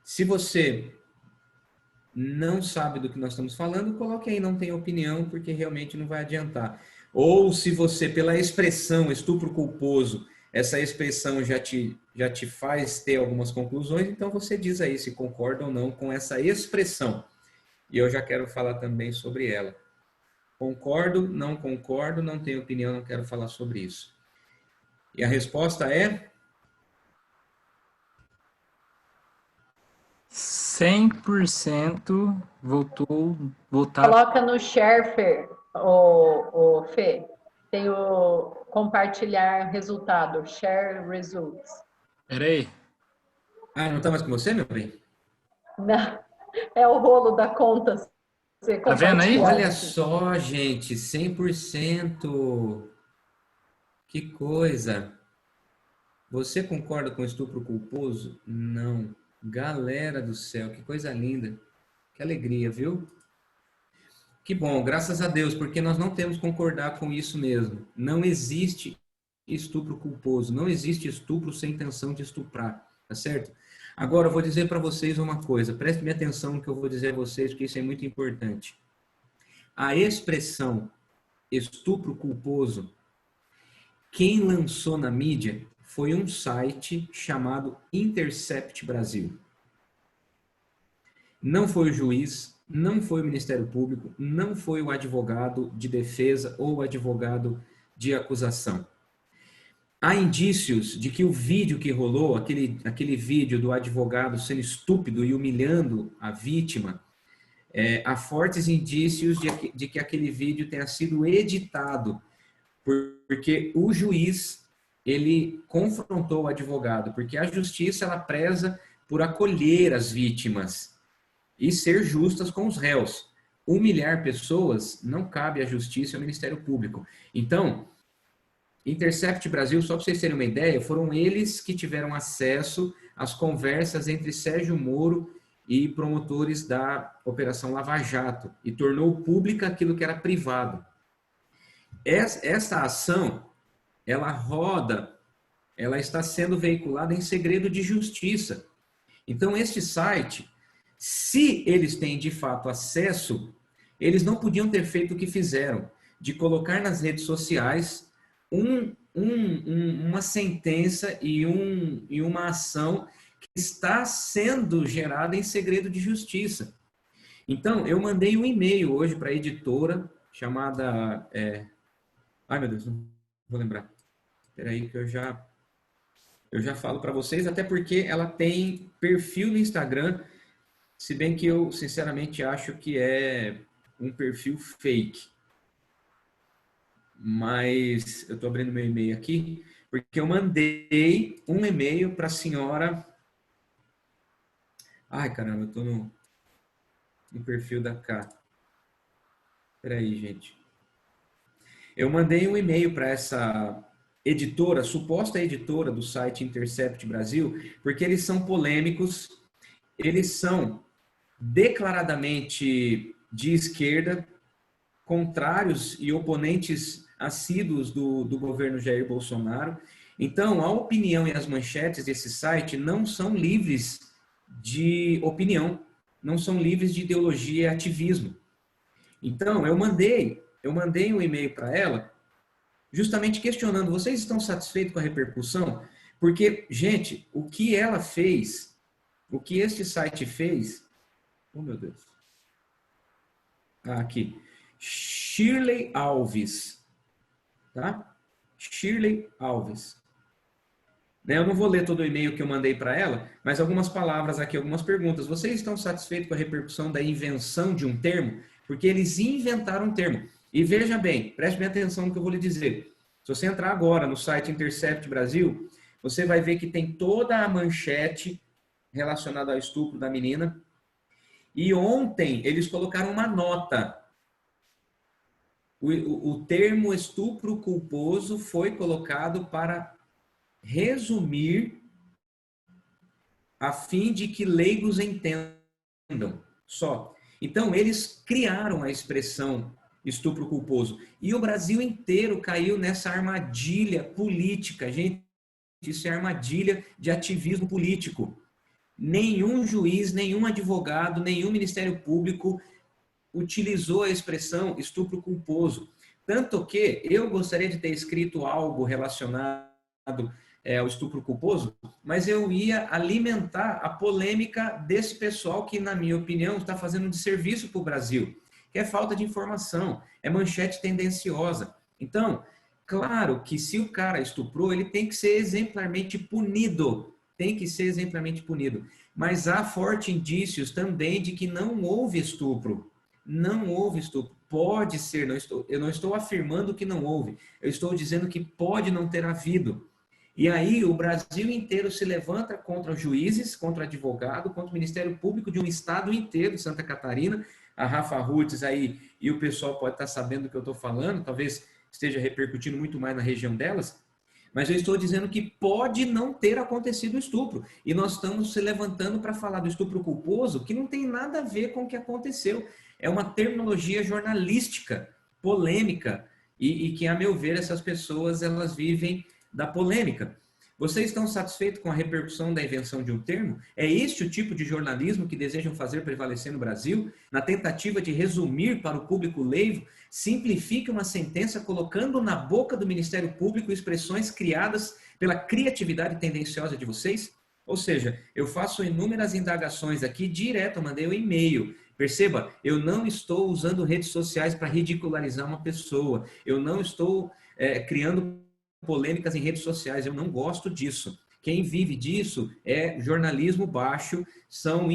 Se você não sabe do que nós estamos falando, coloque aí não tem opinião, porque realmente não vai adiantar. Ou se você, pela expressão estupro culposo, essa expressão já te faz ter algumas conclusões, então você diz aí se concorda ou não com essa expressão. E eu já quero falar também sobre ela. Concordo, não concordo, não tenho opinião, não quero falar sobre isso. E a resposta é 100% votar. Coloca no share, Fer, o Fê. Tem o compartilhar resultado, share results. Peraí. Ah, não está mais com você, meu bem? Não, é o rolo da conta. Você Tá vendo aí? compartilhar Olha aqui. só, gente, 100%. Que coisa. Você concorda com estupro culposo? Não. Galera do céu, que coisa linda. Que alegria, viu? Que bom, graças a Deus, porque nós não temos que concordar com isso mesmo. Não existe estupro culposo, não existe estupro sem intenção de estuprar, tá certo? Agora, eu vou dizer para vocês uma coisa, prestem atenção no que eu vou dizer a vocês, porque isso é muito importante. A expressão estupro culposo, quem lançou na mídia foi um site chamado Intercept Brasil. Não foi o juiz, não foi o Ministério Público, não foi o advogado de defesa ou o advogado de acusação. Há indícios de que o vídeo que rolou, aquele vídeo do advogado sendo estúpido e humilhando a vítima, há fortes indícios de que aquele vídeo tenha sido editado, porque o juiz, ele confrontou o advogado, porque a justiça, ela preza por acolher as vítimas e ser justas com os réus. Humilhar pessoas não cabe à justiça e ao Ministério Público. Então, Intercept Brasil, só para vocês terem uma ideia, foram eles que tiveram acesso às conversas entre Sérgio Moro e promotores da Operação Lava Jato e tornou pública aquilo que era privado. Essa ação, ela roda, ela está sendo veiculada em segredo de justiça. Então, este site, se eles têm de fato acesso, eles não podiam ter feito o que fizeram, de colocar nas redes sociais uma sentença e uma ação que está sendo gerada em segredo de justiça. Então, eu mandei um e-mail hoje para a editora chamada... Ai, meu Deus, não vou lembrar. Espera aí que eu já falo para vocês, até porque ela tem perfil no Instagram, se bem que eu, sinceramente, acho que é um perfil fake. Mas eu estou abrindo meu e-mail aqui, porque eu mandei um e-mail para a senhora... Ai, caramba, eu estou no perfil da K. Espera aí, gente. Eu mandei um e-mail para essa editora, suposta editora do site Intercept Brasil, porque eles são polêmicos, eles são declaradamente de esquerda, contrários e oponentes assíduos do governo Jair Bolsonaro. Então, a opinião e as manchetes desse site não são livres de opinião, não são livres de ideologia e ativismo. Então, eu mandei um e-mail para ela, justamente questionando, vocês estão satisfeitos com a repercussão? Porque, gente, o que ela fez, o que este site fez... Oh, meu Deus. Aqui. Shirley Alves. Tá? Shirley Alves. Eu não vou ler todo o e-mail que eu mandei para ela, mas algumas palavras aqui, algumas perguntas. Vocês estão satisfeitos com a repercussão da invenção de um termo? Porque eles inventaram um termo. E veja bem, preste bem atenção no que eu vou lhe dizer. Se você entrar agora no site Intercept Brasil, você vai ver que tem toda a manchete relacionada ao estupro da menina. E ontem eles colocaram uma nota. O termo estupro culposo foi colocado para resumir a fim de que leigos entendam só. Então, eles criaram a expressão estupro culposo. E o Brasil inteiro caiu nessa armadilha política. Gente, isso é armadilha de ativismo político. Nenhum juiz, nenhum advogado, nenhum Ministério Público utilizou a expressão estupro culposo. Tanto que eu gostaria de ter escrito algo relacionado ao estupro culposo, mas eu ia alimentar a polêmica desse pessoal que, na minha opinião, está fazendo um desserviço para o Brasil, que é falta de informação, é manchete tendenciosa. Então, claro que se o cara estuprou, ele tem que ser exemplarmente punido, mas há fortes indícios também de que não houve estupro. Não houve estupro. Pode ser, eu não estou afirmando que não houve, eu estou dizendo que pode não ter havido. E aí o Brasil inteiro se levanta contra os juízes, contra o advogado, contra o Ministério Público de um estado inteiro, Santa Catarina. A Rafa Rutes aí, e o pessoal pode estar sabendo do que eu estou falando, talvez esteja repercutindo muito mais na região delas, mas eu estou dizendo que pode não ter acontecido o estupro. E nós estamos se levantando para falar do estupro culposo, que não tem nada a ver com o que aconteceu. É uma terminologia jornalística, polêmica, e que, a meu ver, essas pessoas elas vivem da polêmica. Vocês estão satisfeitos com a repercussão da invenção de um termo? É este o tipo de jornalismo que desejam fazer prevalecer no Brasil? Na tentativa de resumir para o público leigo, simplifique uma sentença colocando na boca do Ministério Público expressões criadas pela criatividade tendenciosa de vocês? Ou seja, eu faço inúmeras indagações aqui direto, eu mandei um e-mail. Perceba, eu não estou usando redes sociais para ridicularizar uma pessoa. Eu não estou criando polêmicas em redes sociais, eu não gosto disso. Quem vive disso é jornalismo baixo, são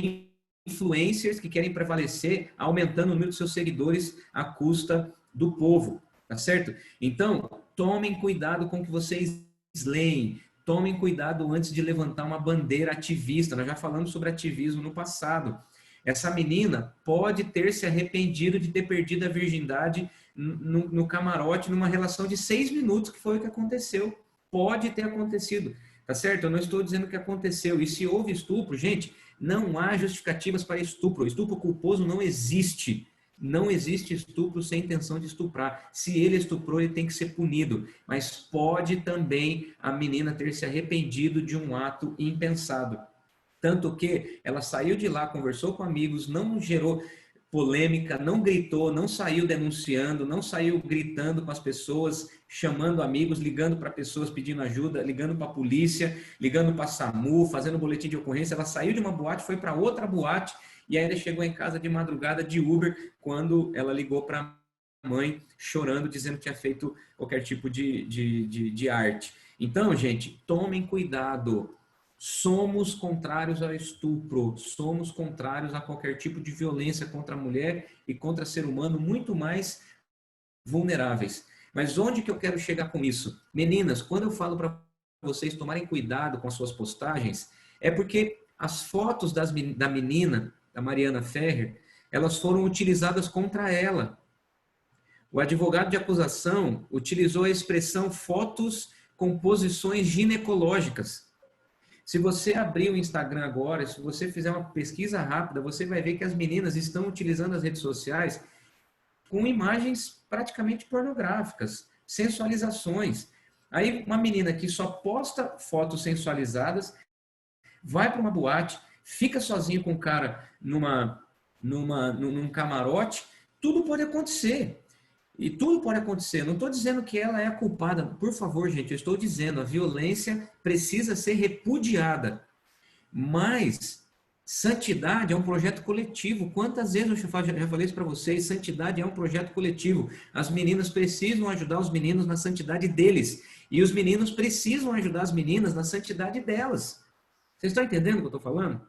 influencers que querem prevalecer, aumentando o número de seus seguidores à custa do povo, tá certo? Então, tomem cuidado com o que vocês leem, tomem cuidado antes de levantar uma bandeira ativista. Nós já falamos sobre ativismo no passado. Essa menina pode ter se arrependido de ter perdido a virgindade no camarote, numa relação de 6 minutos, que foi o que aconteceu. Pode ter acontecido, tá certo? Eu não estou dizendo que aconteceu. E se houve estupro, gente, não há justificativas para estupro. Estupro culposo não existe. Não existe estupro sem intenção de estuprar. Se ele estuprou, ele tem que ser punido. Mas pode também a menina ter se arrependido de um ato impensado. Tanto que ela saiu de lá, conversou com amigos, não gerou polêmica, não gritou, não saiu denunciando, não saiu gritando com as pessoas, chamando amigos, ligando para pessoas pedindo ajuda, ligando para a polícia, ligando para a SAMU, fazendo boletim de ocorrência. Ela saiu de uma boate, foi para outra boate e ainda chegou em casa de madrugada de Uber quando ela ligou para a mãe chorando, dizendo que tinha feito qualquer tipo de arte. Então, gente, tomem cuidado. Somos contrários ao estupro, somos contrários a qualquer tipo de violência contra a mulher e contra ser humano, muito mais vulneráveis. Mas onde que eu quero chegar com isso? Meninas, quando eu falo para vocês tomarem cuidado com as suas postagens, é porque as fotos da menina, da Mariana Ferrer, elas foram utilizadas contra ela. O advogado de acusação utilizou a expressão fotos com posições ginecológicas. Se você abrir o Instagram agora, se você fizer uma pesquisa rápida, você vai ver que as meninas estão utilizando as redes sociais com imagens praticamente pornográficas, sensualizações. Aí uma menina que só posta fotos sensualizadas, vai para uma boate, fica sozinha com o cara num camarote, tudo pode acontecer. E tudo pode acontecer. Eu não estou dizendo que ela é a culpada. Por favor, gente, eu estou dizendo a violência precisa ser repudiada. Mas santidade é um projeto coletivo. Quantas vezes eu já falei isso para vocês? Santidade é um projeto coletivo. As meninas precisam ajudar os meninos na santidade deles. E os meninos precisam ajudar as meninas na santidade delas. Vocês estão entendendo o que eu estou falando?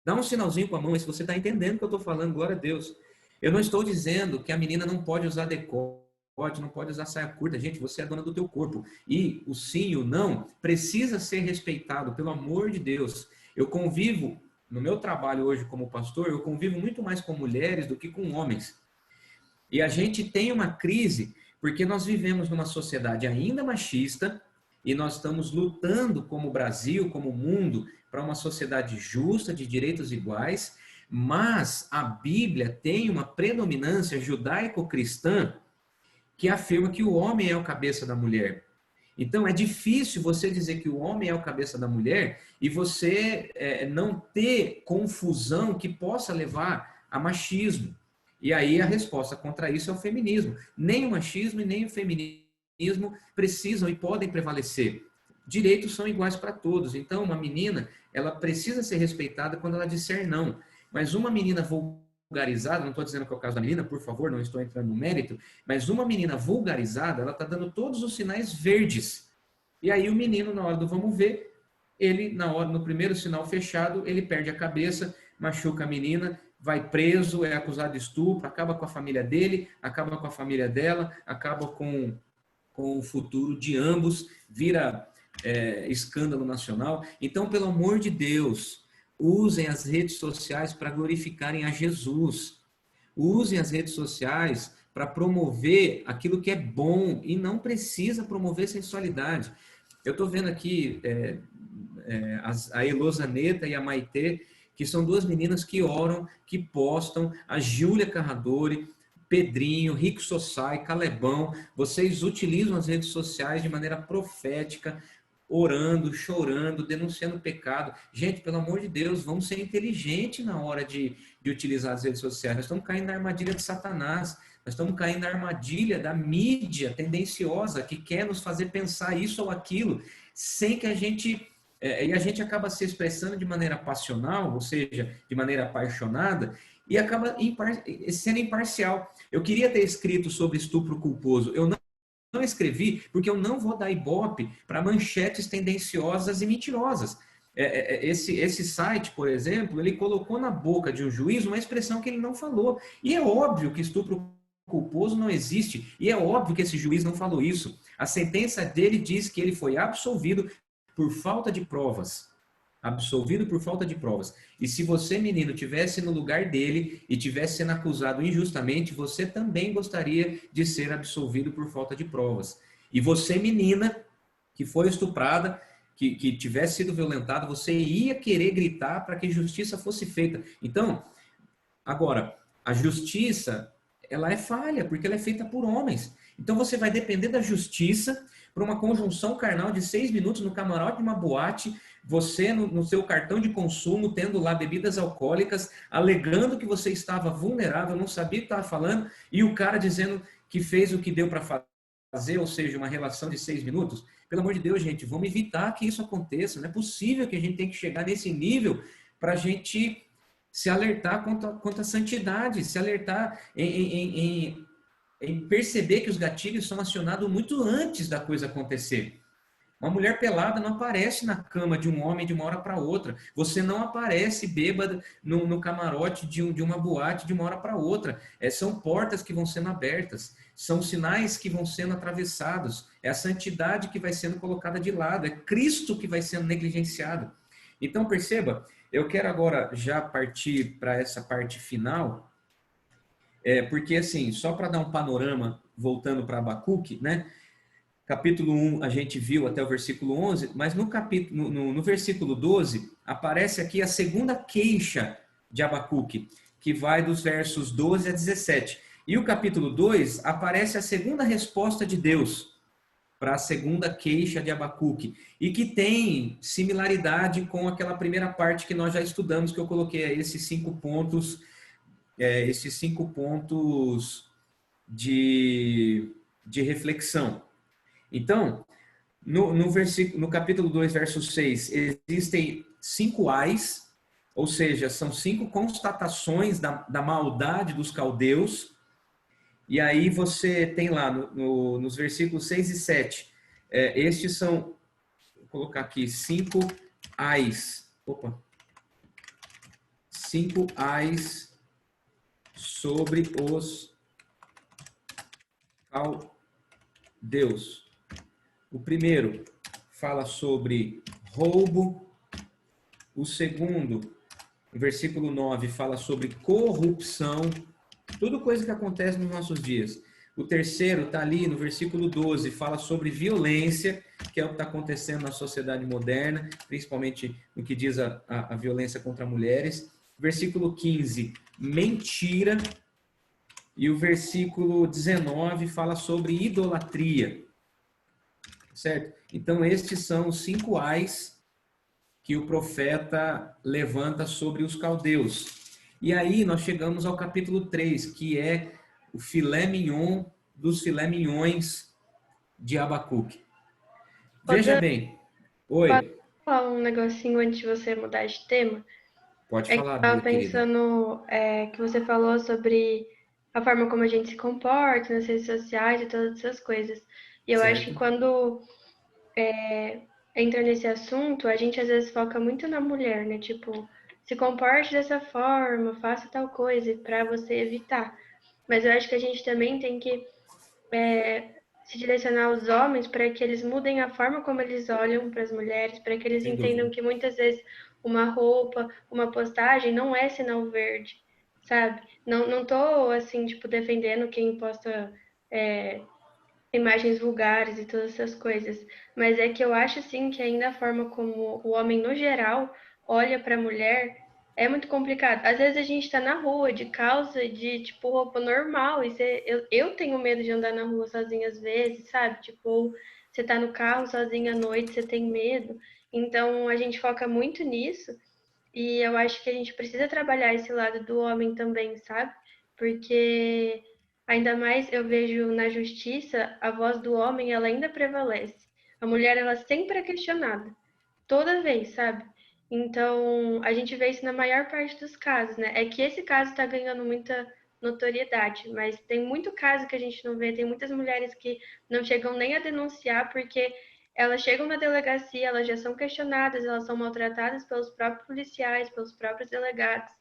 Dá um sinalzinho com a mão aí se você está entendendo o que eu estou falando. Glória a Deus. Eu não estou dizendo que a menina não pode usar decote, não pode usar saia curta. Gente, você é dona do teu corpo. E o sim e o não precisa ser respeitado, pelo amor de Deus. Eu convivo, no meu trabalho hoje como pastor, eu convivo muito mais com mulheres do que com homens. E a gente tem uma crise porque nós vivemos numa sociedade ainda machista e nós estamos lutando como Brasil, como mundo, para uma sociedade justa, de direitos iguais, mas a Bíblia tem uma predominância judaico-cristã que afirma que o homem é o cabeça da mulher. Então, é difícil você dizer que o homem é o cabeça da mulher e você não ter confusão que possa levar a machismo. E aí a resposta contra isso é o feminismo. Nem o machismo e nem o feminismo precisam e podem prevalecer. Direitos são iguais para todos. Então, uma menina, ela precisa ser respeitada quando ela disser não. Mas uma menina vulgarizada, não estou dizendo que é o caso da menina, por favor, não estou entrando no mérito, mas uma menina vulgarizada, ela está dando todos os sinais verdes. E aí o menino, na hora do vamos ver, ele, no primeiro sinal fechado, ele perde a cabeça, machuca a menina, vai preso, é acusado de estupro, acaba com a família dele, acaba com a família dela, acaba com o futuro de ambos, vira escândalo nacional. Então, pelo amor de Deus, usem as redes sociais para glorificarem a Jesus. Usem as redes sociais para promover aquilo que é bom e não precisa promover sensualidade. Eu estou vendo aqui a Elozaneta e a Maitê, que são duas meninas que oram, que postam, a Júlia Carradori, Pedrinho, Rico Sossai, Calebão, vocês utilizam as redes sociais de maneira profética, orando, chorando, denunciando pecado. Gente, pelo amor de Deus, vamos ser inteligentes na hora de utilizar as redes sociais. Nós estamos caindo na armadilha de Satanás, nós estamos caindo na armadilha da mídia tendenciosa que quer nos fazer pensar isso ou aquilo, sem que a gente... e a gente acaba se expressando de maneira passional, ou seja, de maneira apaixonada, e acaba sendo imparcial. Eu queria ter escrito sobre estupro culposo. Eu não escrevi porque eu não vou dar ibope para manchetes tendenciosas e mentirosas. Esse site, por exemplo, ele colocou na boca de um juiz uma expressão que ele não falou. E é óbvio que estupro culposo não existe. E é óbvio que esse juiz não falou isso. A sentença dele diz que ele foi absolvido por falta de provas. Absolvido por falta de provas. E se você, menino, tivesse no lugar dele e tivesse sendo acusado injustamente, você também gostaria de ser absolvido por falta de provas. E você, menina, que foi estuprada, que tivesse sido violentada, você ia querer gritar para que justiça fosse feita. Então, agora, a justiça, ela é falha, porque ela é feita por homens. Então você vai depender da justiça para uma conjunção carnal de 6 minutos no camarote de uma boate, você no seu cartão de consumo, tendo lá bebidas alcoólicas, alegando que você estava vulnerável, não sabia o que estava falando, e o cara dizendo que fez o que deu para fazer, ou seja, uma relação de 6 minutos. Pelo amor de Deus, gente, vamos evitar que isso aconteça. Não é possível que a gente tenha que chegar nesse nível para a gente se alertar quanto à santidade, se alertar em perceber que os gatilhos são acionados muito antes da coisa acontecer. Uma mulher pelada não aparece na cama de um homem de uma hora para outra. Você não aparece bêbada no camarote de uma boate de uma hora para outra. São portas que vão sendo abertas. São sinais que vão sendo atravessados. É a santidade que vai sendo colocada de lado. É Cristo que vai sendo negligenciado. Então, perceba, eu quero agora já partir para essa parte final, porque assim, só para dar um panorama, voltando para Abacuque, né? Capítulo 1 a gente viu até o versículo 11, mas no versículo 12 aparece aqui a segunda queixa de Abacuque, que vai dos versos 12 a 17. E o capítulo 2 aparece a segunda resposta de Deus para a segunda queixa de Abacuque, e que tem similaridade com aquela primeira parte que nós já estudamos, que eu coloquei esses 5 pontos, de reflexão. Então, no capítulo 2, verso 6, existem 5 ais, ou seja, são 5 constatações da maldade dos caldeus. E aí você tem lá nos versículos 6 e 7, estes são, vou colocar aqui, 5 ais. 5 ais sobre os caldeus. O primeiro fala sobre roubo. O segundo, no versículo 9, fala sobre corrupção. Tudo coisa que acontece nos nossos dias. O terceiro está ali no versículo 12, fala sobre violência, que é o que está acontecendo na sociedade moderna, principalmente no que diz a violência contra mulheres. Versículo 15, mentira. E o versículo 19 fala sobre idolatria. Certo? Então, estes são os 5 ais que o profeta levanta sobre os caldeus. E aí nós chegamos ao capítulo 3, que é o filé mignon dos filé mignons de Abacuque. Veja bem. Posso Oi. falar um negocinho antes de você mudar de tema? Pode É que eu falar, estava Bia, querida. pensando que você falou sobre a forma como a gente se comporta nas redes sociais e todas essas coisas. E eu acho que Certo? quando entra nesse assunto, a gente às vezes foca muito na mulher, né? Tipo, se comporte dessa forma, faça tal coisa para você evitar. Mas eu acho que a gente também tem que se direcionar aos homens para que eles mudem a forma como eles olham para as mulheres, para que eles Sem entendam dúvida. que muitas vezes uma roupa, uma postagem não é sinal verde, sabe? Não tô assim, tipo, defendendo quem posta imagens vulgares e todas essas coisas, mas é que eu acho assim que ainda a forma como o homem no geral olha para a mulher é muito complicado. Às vezes a gente está na rua de calça, de tipo roupa normal, e eu tenho medo de andar na rua sozinha às vezes, sabe? Tipo, você tá no carro sozinha à noite, você tem medo. Então a gente foca muito nisso, e eu acho que a gente precisa trabalhar esse lado do homem também, sabe? Porque ainda mais eu vejo na justiça, a voz do homem, ela ainda prevalece. A mulher, ela sempre é questionada, toda vez, sabe? Então, a gente vê isso na maior parte dos casos, né? É que esse caso está ganhando muita notoriedade, mas tem muito caso que a gente não vê, tem muitas mulheres que não chegam nem a denunciar porque elas chegam na delegacia, elas já são questionadas, elas são maltratadas pelos próprios policiais, pelos próprios delegados,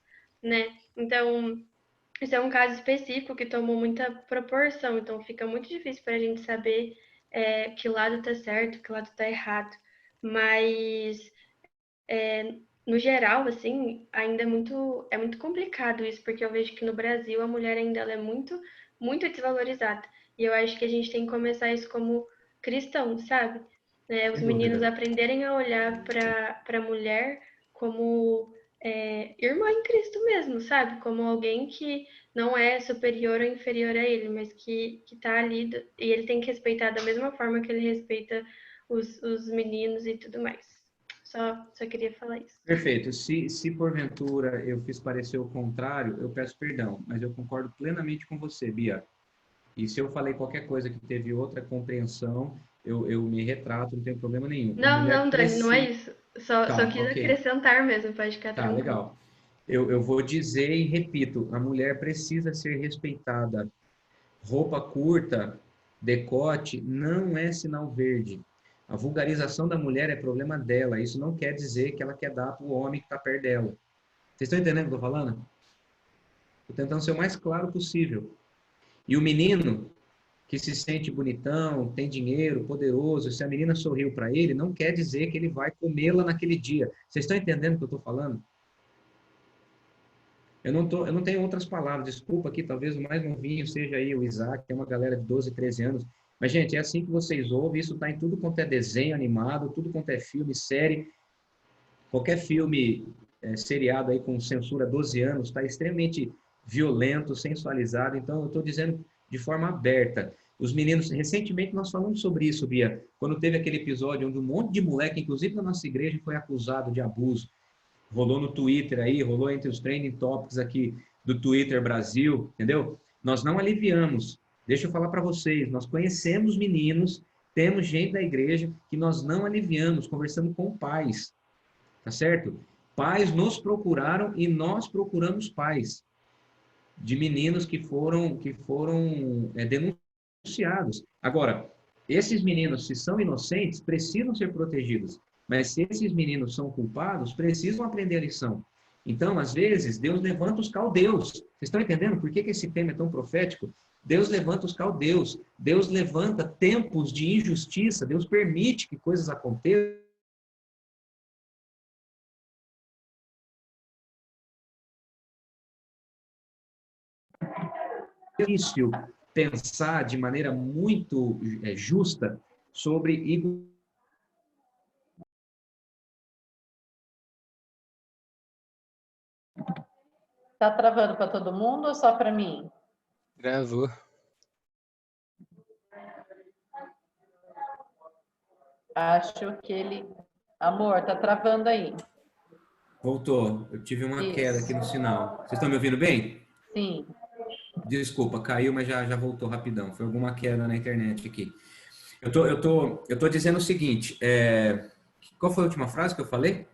né? Então, isso é um caso específico que tomou muita proporção, então fica muito difícil para a gente saber que lado está certo, que lado está errado. Mas, no geral, assim, ainda é muito complicado isso, porque eu vejo que no Brasil a mulher ainda ela é muito, muito desvalorizada. E eu acho que a gente tem que começar isso como cristão, sabe? Os Sem meninos dúvida. aprenderem a olhar para a mulher como irmã em Cristo mesmo, sabe? Como alguém que não é superior ou inferior a ele, mas que tá ali e ele tem que respeitar da mesma forma que ele respeita os meninos e tudo mais. Só queria falar isso. Perfeito. Se porventura eu fiz parecer o contrário, eu peço perdão, mas eu concordo plenamente com você, Bia. E se eu falei qualquer coisa que teve outra compreensão, eu me retrato, não tem problema nenhum. A Não, mulher não, Dani, não é precisa. isso. Só Tá, quis ok. acrescentar mesmo, pode ficar Tá, tranquilo. legal. Eu vou dizer e repito: a mulher precisa ser respeitada. Roupa curta, decote, não é sinal verde. A vulgarização da mulher é problema dela. Isso não quer dizer que ela quer dar para o homem que está perto dela. Vocês estão entendendo o que eu estou falando? Estou tentando ser o mais claro possível. E o menino que se sente bonitão, tem dinheiro, poderoso, se a menina sorriu para ele, não quer dizer que ele vai comê-la naquele dia. Vocês estão entendendo o que eu estou falando? Eu não tenho outras palavras, desculpa aqui, talvez o mais novinho seja aí o Isaac, que é uma galera de 12, 13 anos. Mas, gente, é assim que vocês ouvem, isso está em tudo quanto é desenho animado, tudo quanto é filme, série. Qualquer filme seriado aí com censura 12 anos está extremamente violento, sensualizado. Então, eu estou dizendo de forma aberta. Os meninos, recentemente nós falamos sobre isso, Bia, quando teve aquele episódio onde um monte de moleque, inclusive na nossa igreja, foi acusado de abuso. Rolou no Twitter aí, rolou entre os trending topics aqui do Twitter Brasil, entendeu? Nós não aliviamos. Deixa eu falar para vocês, nós conhecemos meninos, temos gente da igreja que nós não aliviamos, conversamos com pais, tá certo? Pais nos procuraram e nós procuramos pais de meninos que foram denunciados. Agora, esses meninos, se são inocentes, precisam ser protegidos. Mas se esses meninos são culpados, precisam aprender a lição. Então, às vezes, Deus levanta os caldeus. Vocês estão entendendo por que esse tema é tão profético? Deus levanta os caldeus. Deus levanta tempos de injustiça. Deus permite que coisas aconteçam. Difícil pensar de maneira muito justa sobre Tá travando para todo mundo ou só para mim? Gravou. Acho que ele... Amor, tá travando aí. Voltou. Eu tive uma Isso. queda aqui no sinal. Vocês estão me ouvindo bem? Sim. Desculpa, caiu, mas já voltou rapidão. Foi alguma queda na internet aqui. Eu tô dizendo o seguinte, qual foi a última frase que eu falei?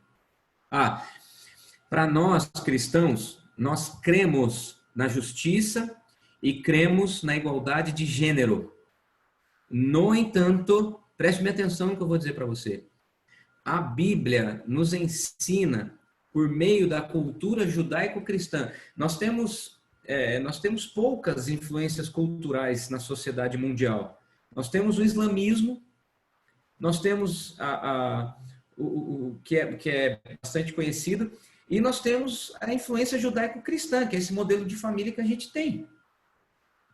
Para nós cristãos, nós cremos na justiça e cremos na igualdade de gênero. No entanto, preste bem atenção no que eu vou dizer para você. A Bíblia nos ensina, por meio da cultura judaico-cristã, nós temos poucas influências culturais na sociedade mundial. Nós temos o islamismo, nós temos o que é bastante conhecido, e nós temos a influência judaico-cristã, que é esse modelo de família que a gente tem.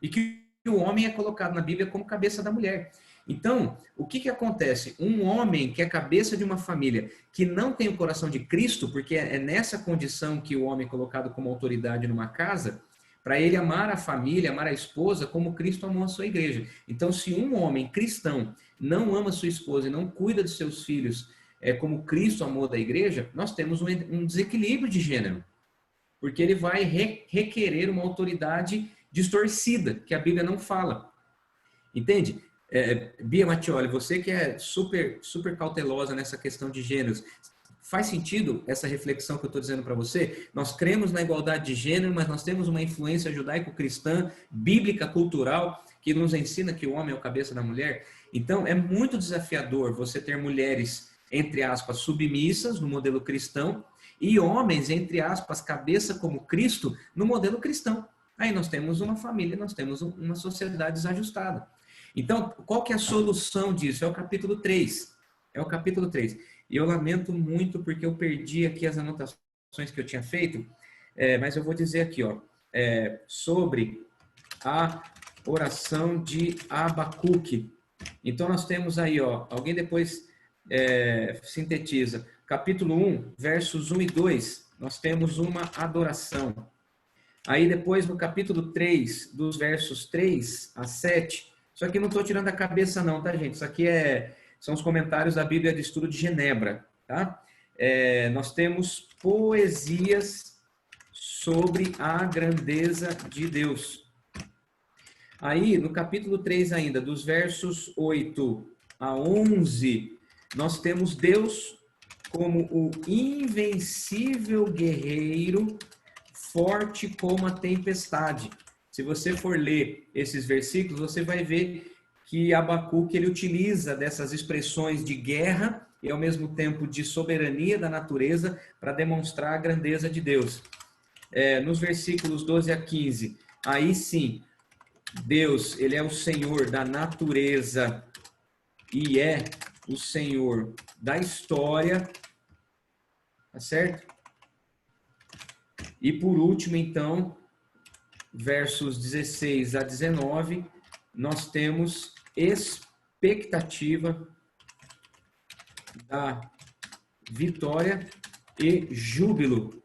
E que o homem é colocado na Bíblia como cabeça da mulher. Então, o que acontece? Um homem que é cabeça de uma família que não tem o coração de Cristo, porque é nessa condição que o homem é colocado como autoridade numa casa, para ele amar a família, amar a esposa como Cristo amou a sua igreja. Então, se um homem cristão não ama sua esposa e não cuida de seus filhos como Cristo amou da igreja, nós temos um desequilíbrio de gênero. Porque ele vai requerer uma autoridade distorcida, que a Bíblia não fala. Entende? Bia Mattioli, você que é super cautelosa nessa questão de gêneros, faz sentido essa reflexão que eu estou dizendo para você? Nós cremos na igualdade de gênero, mas nós temos uma influência judaico-cristã, bíblica, cultural, que nos ensina que o homem é o cabeça da mulher. Então, é muito desafiador você ter mulheres, entre aspas, submissas no modelo cristão e homens, entre aspas, cabeça como Cristo no modelo cristão. Aí nós temos uma família, nós temos uma sociedade desajustada. Então, qual que é a solução disso? É o capítulo 3. É o capítulo 3. E eu lamento muito porque eu perdi aqui as anotações que eu tinha feito, mas eu vou dizer aqui, sobre a oração de Abacuque. Então, nós temos aí, alguém depois sintetiza. Capítulo 1, versos 1 e 2, nós temos uma adoração. Aí depois, no capítulo 3, dos versos 3 a 7, isso aqui não estou tirando da cabeça não, tá, gente? Isso aqui são os comentários da Bíblia de Estudo de Genebra, tá? Nós temos poesias sobre a grandeza de Deus. Aí, no capítulo 3 ainda, dos versos 8 a 11, nós temos Deus como o invencível guerreiro, forte como a tempestade. Se você for ler esses versículos, você vai ver que Abacuque ele utiliza dessas expressões de guerra e ao mesmo tempo de soberania da natureza para demonstrar a grandeza de Deus. Nos versículos 12 a 15, aí sim, Deus, ele é o Senhor da natureza e é o Senhor da história, tá certo? E por último, então, versos 16 a 19, nós temos expectativa da vitória e júbilo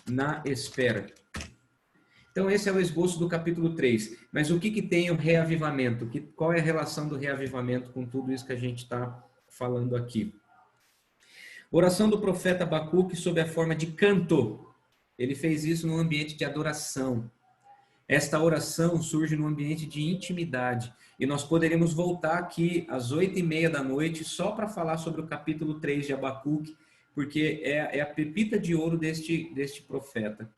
na espera. Então, esse é o esboço do capítulo 3. Mas o que tem o reavivamento? Qual é a relação do reavivamento com tudo isso que a gente está falando aqui? Oração do profeta Abacuque sob a forma de canto. Ele fez isso no ambiente de adoração. Esta oração surge no ambiente de intimidade. E nós poderíamos voltar aqui às 8h30 da noite só para falar sobre o capítulo 3 de Abacuque, porque é a pepita de ouro deste profeta.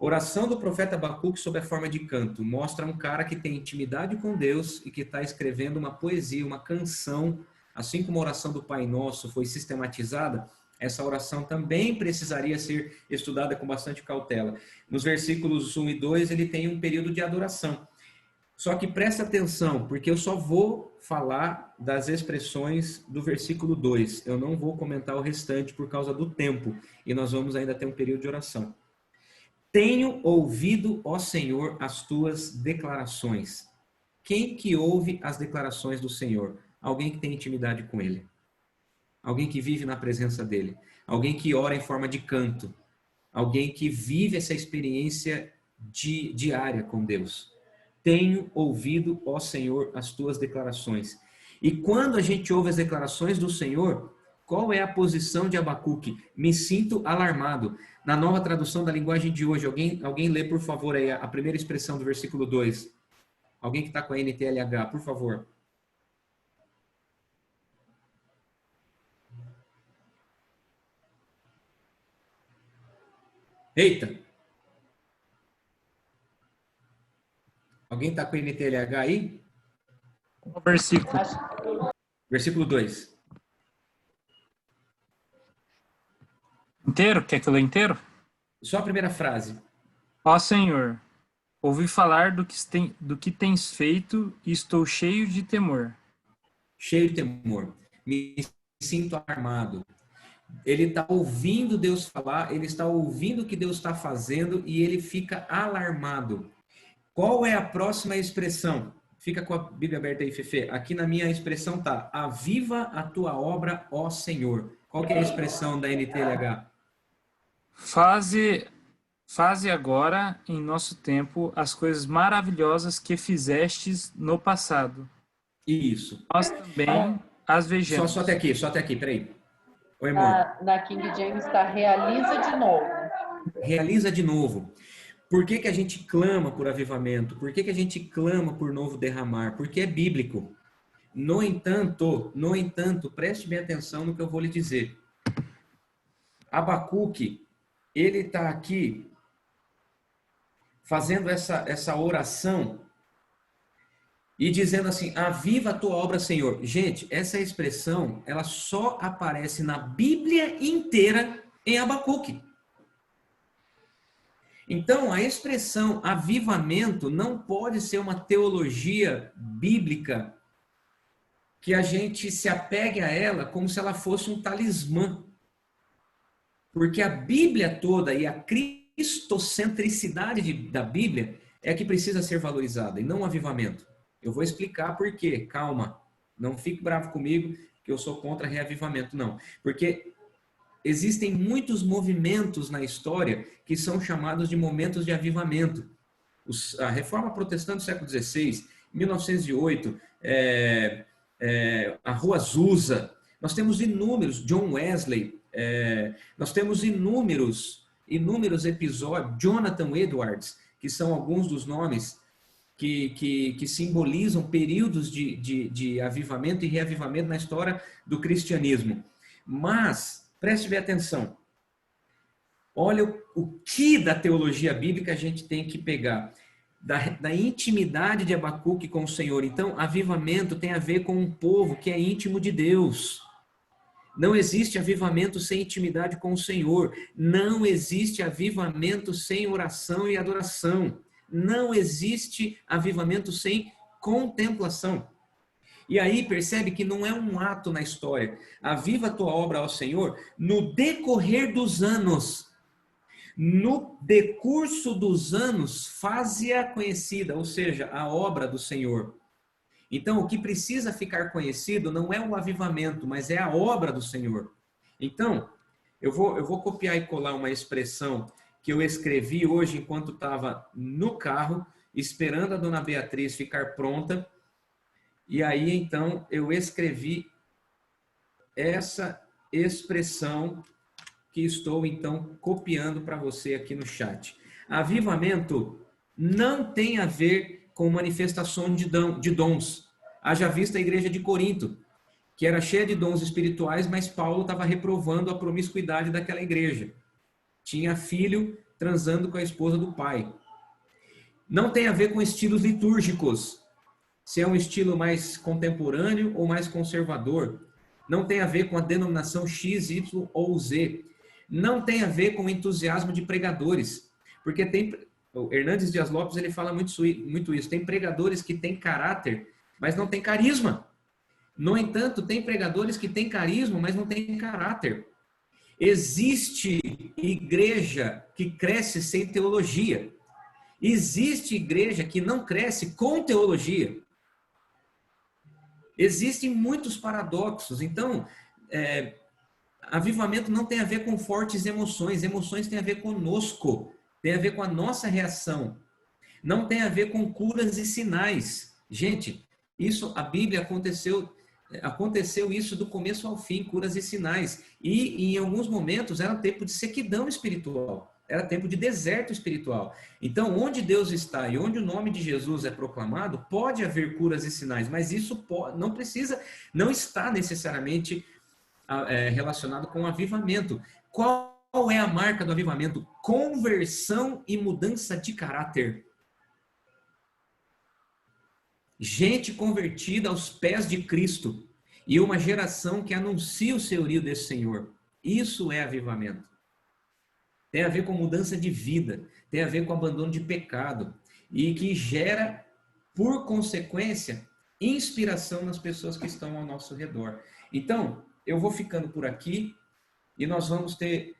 Oração do profeta Abacuque sob a forma de canto. Mostra um cara que tem intimidade com Deus e que está escrevendo uma poesia, uma canção. Assim como a oração do Pai Nosso foi sistematizada, essa oração também precisaria ser estudada com bastante cautela. Nos versículos 1 e 2, ele tem um período de adoração. Só que presta atenção, porque eu só vou falar das expressões do versículo 2. Eu não vou comentar o restante por causa do tempo. E nós vamos ainda ter um período de oração. Tenho ouvido, ó Senhor, as tuas declarações. Quem que ouve as declarações do Senhor? Alguém que tem intimidade com Ele. Alguém que vive na presença dEle. Alguém que ora em forma de canto. Alguém que vive essa experiência diária com Deus. Tenho ouvido, ó Senhor, as tuas declarações. E quando a gente ouve as declarações do Senhor, qual é a posição de Abacuque? Me sinto alarmado. Na nova tradução da linguagem de hoje, alguém lê, por favor, aí a primeira expressão do versículo 2. Alguém que está com a NTLH, por favor. Eita! Alguém está com a NTLH aí? O versículo. Versículo 2. Inteiro? Quer que eu leia inteiro? Só a primeira frase. Ó Senhor, ouvi falar do que tens feito e estou cheio de temor. Cheio de temor. Me sinto alarmado. Ele está ouvindo Deus falar, ele está ouvindo o que Deus está fazendo e ele fica alarmado. Qual é a próxima expressão? Fica com a Bíblia aberta aí, Fefe. Aqui na minha expressão tá: aviva a tua obra, ó Senhor. Qual que é a expressão da NTLH? Faze agora, em nosso tempo, as coisas maravilhosas que fizestes no passado. Isso. Nós também as vejamos. Só até aqui, peraí. Oi, irmão. Na King James está realiza de novo. Realiza de novo. Por que que a gente clama por avivamento? Por que que a gente clama por novo derramar? Porque é bíblico. No entanto, preste bem atenção no que eu vou lhe dizer. Abacuque, ele está aqui fazendo essa oração e dizendo assim: aviva a tua obra, Senhor. Gente, essa expressão, ela só aparece na Bíblia inteira em Abacuque. Então, a expressão avivamento não pode ser uma teologia bíblica que a gente se apegue a ela como se ela fosse um talismã. Porque a Bíblia toda e a cristocentricidade da Bíblia é a que precisa ser valorizada, e não o avivamento. Eu vou explicar por quê. Calma, não fique bravo comigo que eu sou contra reavivamento, não. Porque existem muitos movimentos na história que são chamados de momentos de avivamento. A Reforma Protestante do século XVI, 1908, a Rua Azusa, nós temos inúmeros, John Wesley, nós temos inúmeros episódios, Jonathan Edwards, que são alguns dos nomes que simbolizam períodos de avivamento e reavivamento na história do cristianismo. Mas preste bem atenção. Olha o que da teologia bíblica a gente tem que pegar. Da intimidade de Abacuque com o Senhor. Então, avivamento tem a ver com um povo que é íntimo de Deus. Não existe avivamento sem intimidade com o Senhor. Não existe avivamento sem oração e adoração. Não existe avivamento sem contemplação. E aí percebe que não é um ato na história. Aviva a tua obra ao Senhor no decorrer dos anos. No decurso dos anos, faze-a conhecida, ou seja, a obra do Senhor. Então, o que precisa ficar conhecido não é o avivamento, mas é a obra do Senhor. Então, eu vou copiar e colar uma expressão que eu escrevi hoje enquanto estava no carro, esperando a dona Beatriz ficar pronta. E aí, então, eu escrevi essa expressão que estou, então, copiando para você aqui no chat. Avivamento não tem a ver com manifestação de dons. Haja vista a igreja de Corinto, que era cheia de dons espirituais, mas Paulo estava reprovando a promiscuidade daquela igreja. Tinha filho transando com a esposa do pai. Não tem a ver com estilos litúrgicos. Se é um estilo mais contemporâneo ou mais conservador. Não tem a ver com a denominação X, Y ou Z. Não tem a ver com o entusiasmo de pregadores. Porque o Hernandes Dias Lopes ele fala muito isso. Tem pregadores que têm caráter, mas não têm carisma. No entanto, tem pregadores que têm carisma, mas não têm caráter. Existe igreja que cresce sem teologia. Existe igreja que não cresce com teologia. Existem muitos paradoxos. Então, avivamento não tem a ver com fortes emoções. Emoções têm a ver conosco. Tem a ver com a nossa reação. Não tem a ver com curas e sinais. Gente, isso, a Bíblia aconteceu isso do começo ao fim, curas e sinais. E em alguns momentos era tempo de sequidão espiritual. Era tempo de deserto espiritual. Então, onde Deus está e onde o nome de Jesus é proclamado, pode haver curas e sinais, mas isso não está necessariamente relacionado com avivamento. Qual é a marca do avivamento? Conversão e mudança de caráter. Gente convertida aos pés de Cristo e uma geração que anuncia o senhorio desse Senhor. Isso é avivamento. Tem a ver com mudança de vida, tem a ver com abandono de pecado e que gera, por consequência, inspiração nas pessoas que estão ao nosso redor. Então, eu vou ficando por aqui e nós vamos ter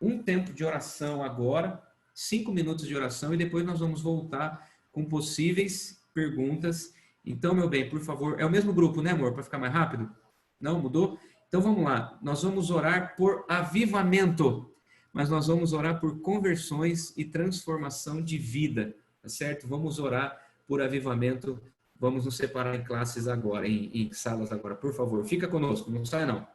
um tempo de oração agora, 5 minutos de oração, e depois nós vamos voltar com possíveis perguntas. Então, meu bem, por favor, é o mesmo grupo, né, amor, para ficar mais rápido? Não, mudou? Então, vamos lá. Nós vamos orar por avivamento, mas nós vamos orar por conversões e transformação de vida, tá certo? Vamos orar por avivamento. Vamos nos separar em classes agora, em salas agora. Por favor, fica conosco, não saia não.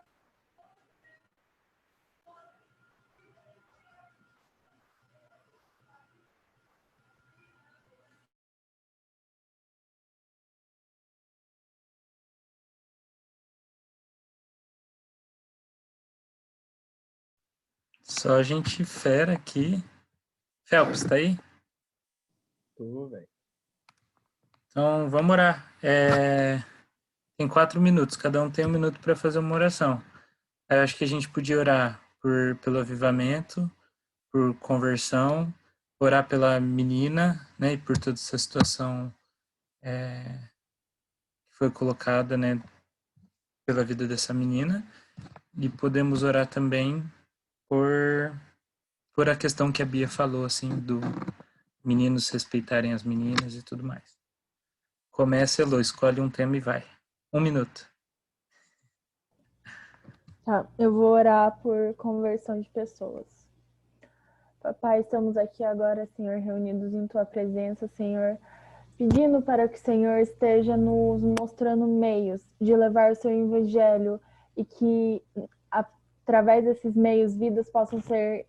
Só gente fera aqui. Phelps, tá aí? Tô, velho. Então, vamos orar. Tem 4 minutos, cada um tem 1 minuto para fazer uma oração. Eu acho que a gente podia orar pelo avivamento, por conversão, orar pela menina, né, e por toda essa situação que foi colocada, né, pela vida dessa menina. E podemos orar também por a questão que a Bia falou, assim, do meninos respeitarem as meninas e tudo mais. Começa, Elô, escolhe um tema e vai. 1 minuto. Tá, eu vou orar por conversão de pessoas. Papai, estamos aqui agora, Senhor, reunidos em Tua presença, Senhor, pedindo para que o Senhor esteja nos mostrando meios de levar o Seu Evangelho e que, através desses meios, vidas possam ser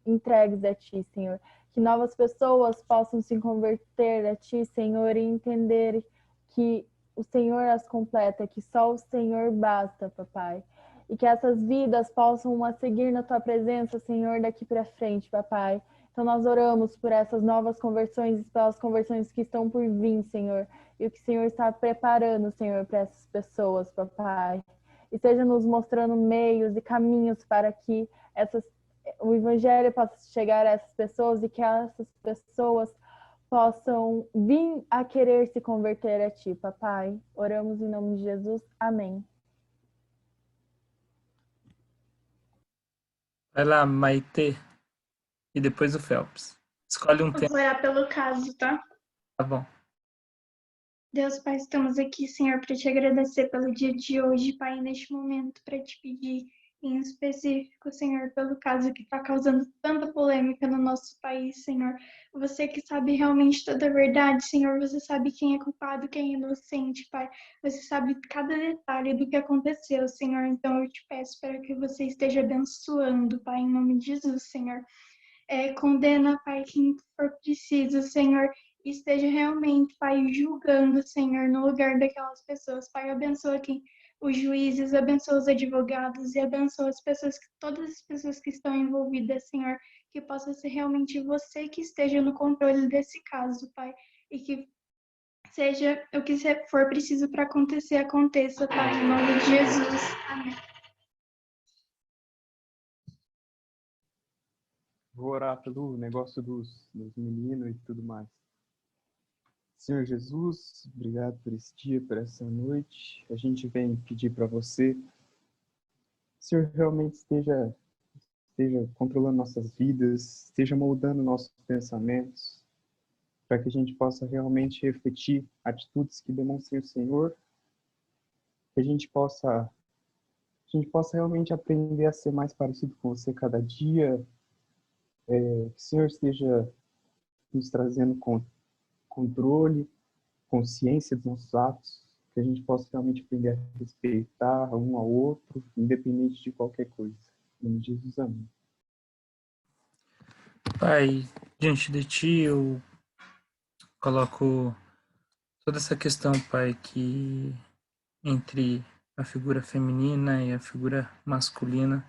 entregues a Ti, Senhor. Que novas pessoas possam se converter a Ti, Senhor, e entender que o Senhor as completa, que só o Senhor basta, Papai. E que essas vidas possam a seguir na Tua presença, Senhor, daqui para frente, Papai. Então nós oramos por essas novas conversões e pelas conversões que estão por vir, Senhor. E o que o Senhor está preparando, Senhor, para essas pessoas, Papai. E esteja nos mostrando meios e caminhos para que o Evangelho possa chegar a essas pessoas e que essas pessoas possam vir a querer se converter a Ti, Papai. Oramos em nome de Jesus. Amém. Vai lá, Maitê. E depois o Phelps. Escolhe um Eu tema. vou orar pelo caso, tá? Tá bom. Deus, Pai, estamos aqui, Senhor, para te agradecer pelo dia de hoje, Pai, neste momento, para te pedir em específico, Senhor, pelo caso que está causando tanta polêmica no nosso país, Senhor. Você que sabe realmente toda a verdade, Senhor, você sabe quem é culpado, quem é inocente, Pai. Você sabe cada detalhe do que aconteceu, Senhor. Então eu te peço para que você esteja abençoando, Pai, em nome de Jesus, Senhor. Condena, Pai, quem for preciso, Senhor, e esteja realmente, Pai, julgando, Senhor, no lugar daquelas pessoas. Pai, abençoa os juízes, abençoa os advogados e abençoa todas as pessoas que estão envolvidas, Senhor, que possa ser realmente você que esteja no controle desse caso, Pai, e que seja o que for preciso para acontecer, aconteça, Pai, em nome de Jesus. Amém. Vou orar pelo negócio dos meninos e tudo mais. Senhor Jesus, obrigado por esse dia, por essa noite. A gente vem pedir para você, Senhor, realmente esteja esteja controlando nossas vidas, esteja moldando nossos pensamentos, para que a gente possa realmente refletir atitudes que demonstrem o Senhor, que a gente possa realmente aprender a ser mais parecido com você cada dia, que o Senhor esteja nos trazendo controle, consciência dos nossos atos, que a gente possa realmente aprender a respeitar um ao outro, independente de qualquer coisa. Em nome de Jesus, amém. Pai, diante de Ti eu coloco toda essa questão, Pai, que entre a figura feminina e a figura masculina.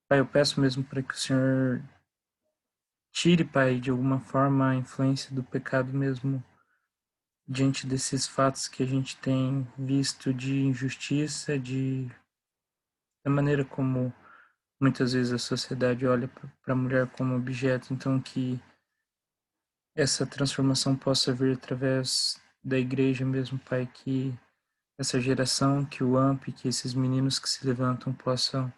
Pai, eu peço mesmo para que o Senhor tire, Pai, de alguma forma a influência do pecado mesmo diante desses fatos que a gente tem visto de injustiça, da maneira como muitas vezes a sociedade olha para a mulher como objeto. Então que essa transformação possa vir através da igreja mesmo, Pai, que essa geração, que o AMP, que esses meninos que se levantam possam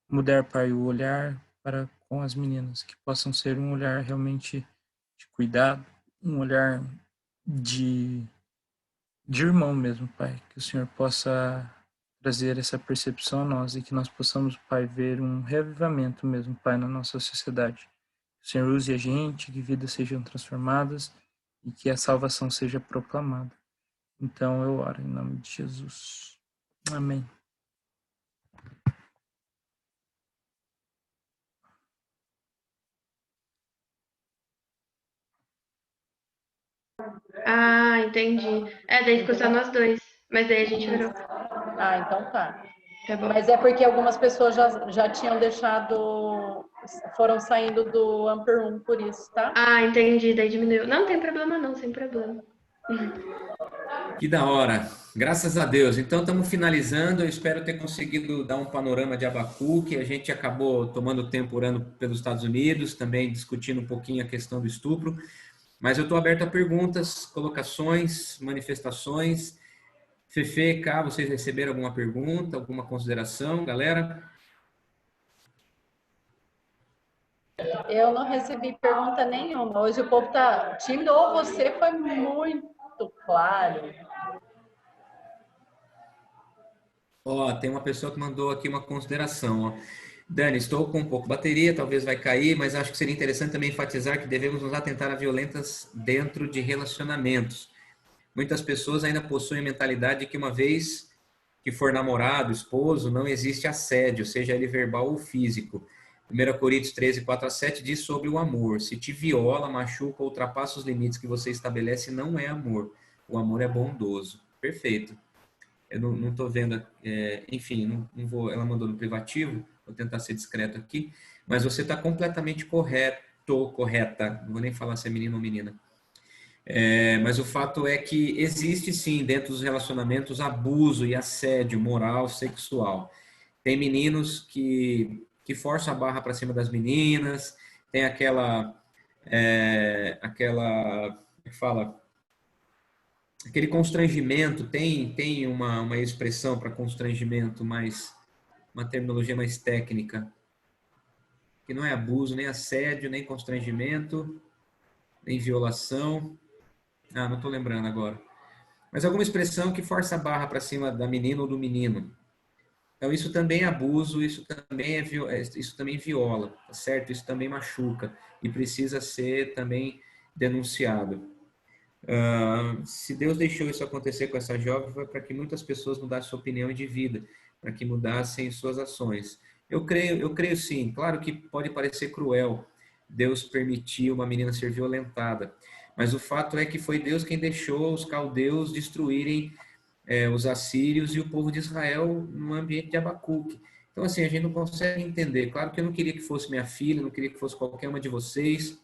mudar, Pai, o olhar para com as meninas, que possam ser um olhar realmente de cuidado, um olhar de irmão mesmo, Pai, que o Senhor possa trazer essa percepção a nós e que nós possamos, Pai, ver um reavivamento mesmo, Pai, na nossa sociedade. Que o Senhor use a gente, que vidas sejam transformadas e que a salvação seja proclamada. Então eu oro em nome de Jesus. Amém. Ah, entendi. Daí ficou só nós dois. Mas daí a gente virou. Ah, então tá. Tá bom. Mas é porque algumas pessoas já tinham deixado, foram saindo do Amper 1 por isso, tá? Ah, entendi. Daí diminuiu. Não tem problema não, sem problema. Que da hora. Graças a Deus. Então estamos finalizando. Eu espero ter conseguido dar um panorama de Abacuque. A gente acabou tomando tempo orando pelos Estados Unidos, também discutindo um pouquinho a questão do estupro. Mas eu estou aberto a perguntas, colocações, manifestações. Fefe, Cá, vocês receberam alguma pergunta, alguma consideração, galera? Eu não recebi pergunta nenhuma. Hoje o povo tá tímido ou você foi muito claro. Ó, tem uma pessoa que mandou aqui uma consideração, ó. Dani, estou com um pouco de bateria, talvez vai cair, mas acho que seria interessante também enfatizar que devemos nos atentar a violentas dentro de relacionamentos. Muitas pessoas ainda possuem a mentalidade de que uma vez que for namorado, esposo, não existe assédio, seja ele verbal ou físico. 1 Coríntios 13, 4-7 diz sobre o amor. Se te viola, machuca ou ultrapassa os limites que você estabelece, não é amor. O amor é bondoso. Perfeito. Eu não estou vendo, enfim, não vou, ela mandou no privativo, vou tentar ser discreto aqui, mas você está completamente correta, não vou nem falar se é menino ou menina. Mas o fato é que existe sim, dentro dos relacionamentos, abuso e assédio moral, sexual. Tem meninos que forçam a barra para cima das meninas, tem aquele constrangimento, tem uma expressão para constrangimento, uma terminologia mais técnica, que não é abuso, nem assédio, nem constrangimento, nem violação. Não estou lembrando agora. Mas alguma expressão que força a barra para cima da menina ou do menino. Então, isso também é abuso, isso também viola, tá certo? Isso também machuca e precisa ser também denunciado. Se Deus deixou isso acontecer com essa jovem, foi para que muitas pessoas mudassem sua opinião de vida, para que mudassem suas ações. Eu creio sim. Claro que pode parecer cruel Deus permitir uma menina ser violentada, mas o fato é que foi Deus quem deixou os caldeus destruírem os assírios e o povo de Israel no ambiente de Abacuque. Então, assim, a gente não consegue entender. Claro que eu não queria que fosse minha filha, não queria que fosse qualquer uma de vocês,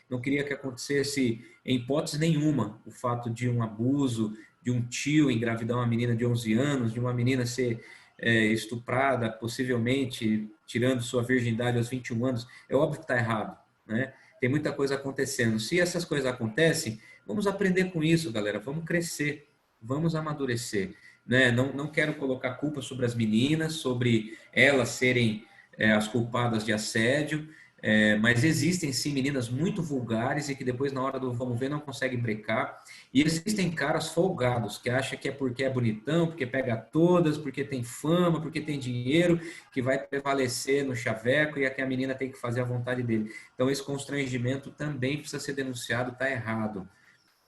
não queria que acontecesse, em hipótese nenhuma, o fato de um abuso, de um tio engravidar uma menina de 11 anos, de uma menina ser estuprada, possivelmente tirando sua virgindade aos 21 anos. É óbvio que está errado, né? Tem muita coisa acontecendo. Se essas coisas acontecem, vamos aprender com isso, galera. Vamos crescer, vamos amadurecer, né? Não quero colocar culpa sobre as meninas, sobre elas serem as culpadas de assédio, mas existem sim meninas muito vulgares e que depois na hora do vamos ver não conseguem brecar. E existem caras folgados que acham que é porque é bonitão, porque pega todas, porque tem fama, porque tem dinheiro, que vai prevalecer no chaveco e que a menina tem que fazer a vontade dele. Então esse constrangimento também precisa ser denunciado, está errado.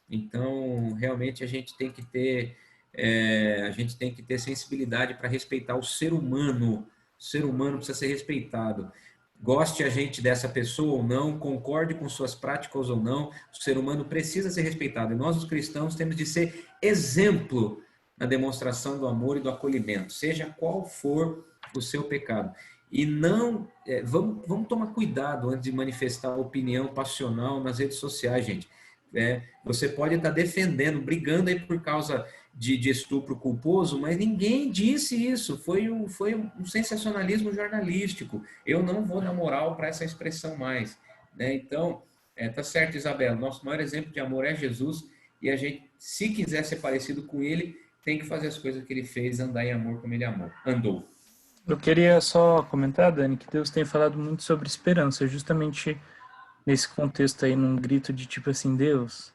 Então realmente a gente tem que ter sensibilidade para respeitar o ser humano. O ser humano precisa ser respeitado. Goste a gente dessa pessoa ou não, concorde com suas práticas ou não, o ser humano precisa ser respeitado. E nós, os cristãos, temos de ser exemplo na demonstração do amor e do acolhimento, seja qual for o seu pecado. E não, vamos tomar cuidado antes de manifestar opinião passional nas redes sociais, gente. Você pode estar defendendo, brigando aí por causa de estupro culposo, mas ninguém disse isso, foi um sensacionalismo jornalístico. Eu não vou dar moral para essa expressão mais, né? Então, tá certo, Isabela, nosso maior exemplo de amor é Jesus, e a gente, se quiser ser parecido com ele, tem que fazer as coisas que ele fez, andar em amor como ele andou. Eu queria só comentar, Dani, que Deus tem falado muito sobre esperança, justamente nesse contexto aí, num grito de tipo assim, Deus,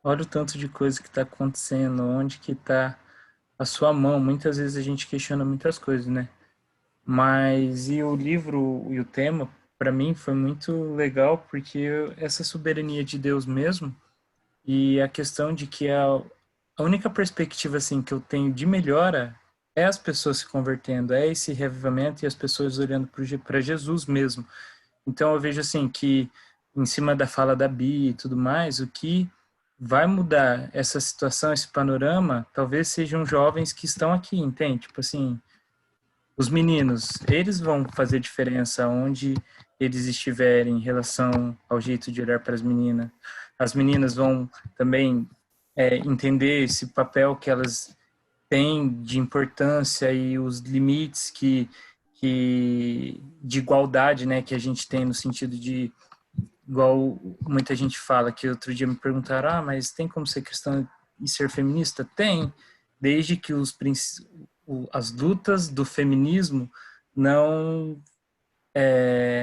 olha o tanto de coisa que está acontecendo, onde que está a sua mão. Muitas vezes a gente questiona muitas coisas, né? Mas, e o livro e o tema, para mim, foi muito legal, porque essa soberania de Deus mesmo, e a questão de que a única perspectiva, assim, que eu tenho de melhora é as pessoas se convertendo, é esse revivamento e as pessoas olhando para Jesus mesmo. Então, eu vejo, assim, que em cima da fala da Bia e tudo mais, o que vai mudar essa situação, esse panorama, talvez sejam jovens que estão aqui, entende? Tipo assim, os meninos, eles vão fazer diferença onde eles estiverem em relação ao jeito de olhar para as meninas. As meninas vão também entender esse papel que elas têm de importância e os limites de igualdade, né, que a gente tem no sentido de, igual muita gente fala, que outro dia me perguntaram, mas tem como ser cristão e ser feminista? Tem, desde que as lutas do feminismo não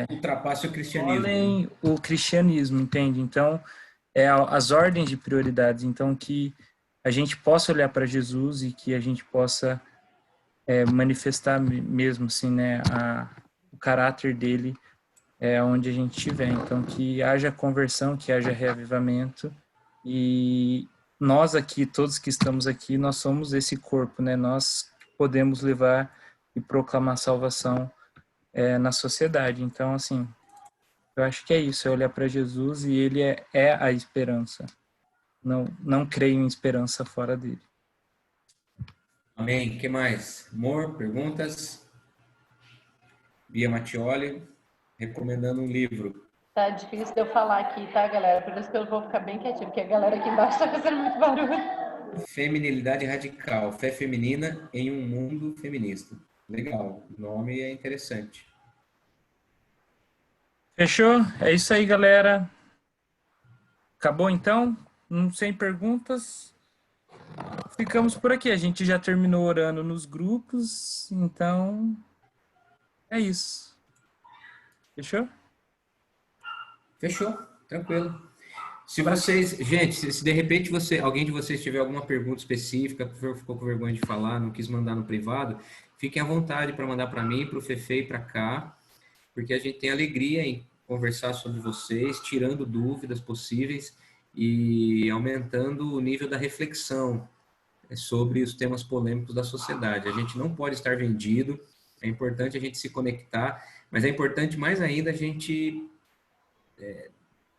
ultrapasse o cristianismo. Olhem o cristianismo, entende? Então, as ordens de prioridades. Então, que a gente possa olhar para Jesus e que a gente possa manifestar mesmo, assim, né, o caráter dele onde a gente estiver. Então, que haja conversão, que haja reavivamento. E nós aqui, todos que estamos aqui, nós somos esse corpo, né? Nós podemos levar e proclamar salvação na sociedade. Então, assim, eu acho que é isso, é olhar para Jesus e ele é a esperança. Não creio em esperança fora dele. Amém. O que mais? Amor, perguntas? Bia Mattioli, recomendando um livro. Tá difícil de eu falar aqui, tá, galera? Por isso que eu vou ficar bem quietinho, porque a galera aqui embaixo tá fazendo muito barulho. Feminilidade Radical, Fé Feminina em um Mundo Feminista. Legal, o nome é interessante. Fechou? É isso aí, galera. Acabou, então? Sem perguntas? Ficamos por aqui. A gente já terminou orando nos grupos, então é isso. Fechou? Fechou, tranquilo. Se vocês, gente, se de repente alguém de vocês tiver alguma pergunta específica, ficou com vergonha de falar, não quis mandar no privado, fiquem à vontade para mandar para mim, para o Fefe e para cá, porque a gente tem alegria em conversar sobre vocês, tirando dúvidas possíveis e aumentando o nível da reflexão sobre os temas polêmicos da sociedade. A gente não pode estar vendido, é importante a gente se conectar, mas é importante mais ainda a gente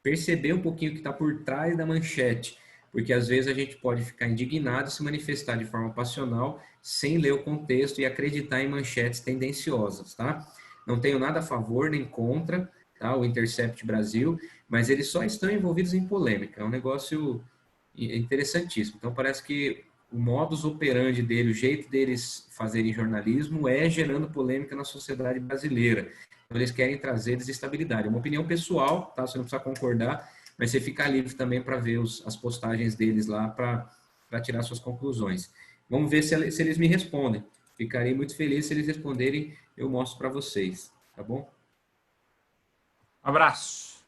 perceber um pouquinho o que está por trás da manchete, porque às vezes a gente pode ficar indignado e se manifestar de forma passional sem ler o contexto e acreditar em manchetes tendenciosas, tá? Não tenho nada a favor nem contra, tá? O Intercept Brasil, mas eles só estão envolvidos em polêmica, é um negócio interessantíssimo. Então parece que o modus operandi dele, o jeito deles fazerem jornalismo é gerando polêmica na sociedade brasileira. Então, eles querem trazer desestabilidade. É uma opinião pessoal, tá? Você não precisa concordar, mas você fica livre também para ver as postagens deles lá, para tirar suas conclusões. Vamos ver se eles me respondem. Ficarei muito feliz se eles responderem, eu mostro para vocês. Tá bom? Abraço.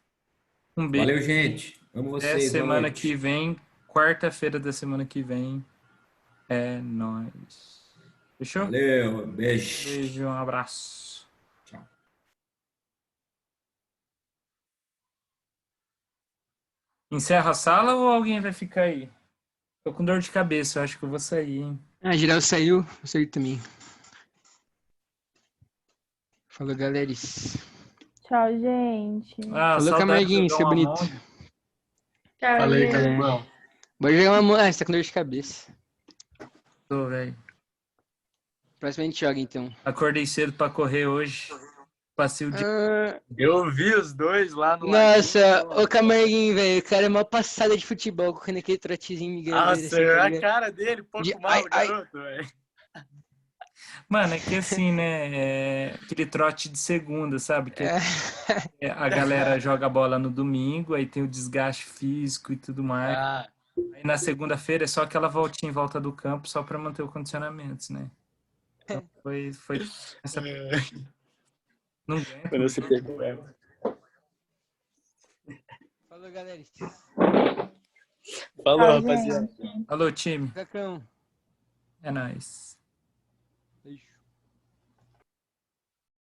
Um beijo. Valeu, gente. Amo Até vocês. Boa semana noite. que vem, quarta-feira da semana que vem. É nóis. Fechou? Valeu, beijo. Beijo, um abraço. Tchau. Encerra a sala ou alguém vai ficar aí? Tô com dor de cabeça, eu acho que eu vou sair, hein? Geral saiu, eu saí também. Falou, galeris. Tchau, gente. Ah, Falou, saudade Camarguinho, de seu jogar uma bonito. Among. Tchau, Falei, gente. Camargão. Bora jogar uma... você tá com dor de cabeça. Tô, velho. Próximo a gente joga, então. Acordei cedo pra correr hoje. Passei o dia. Eu vi os dois lá no Nossa, o Camarguinho, velho, o cara é mó passada de futebol, correndo aquele trotezinho migrando. Nossa, a cara dele, pouco mal, garoto, velho. Mano, é que assim, né? Aquele trote de segunda, sabe? Que a galera joga bola no domingo, aí tem o desgaste físico e tudo mais. Aí na segunda-feira é só aquela voltinha em volta do campo só pra manter o condicionamento, né? Então foi essa. Não aguento. Quando você pegou ela. Falou, galera. Falou, rapaziada. Alô, time. Cacão. É nóis.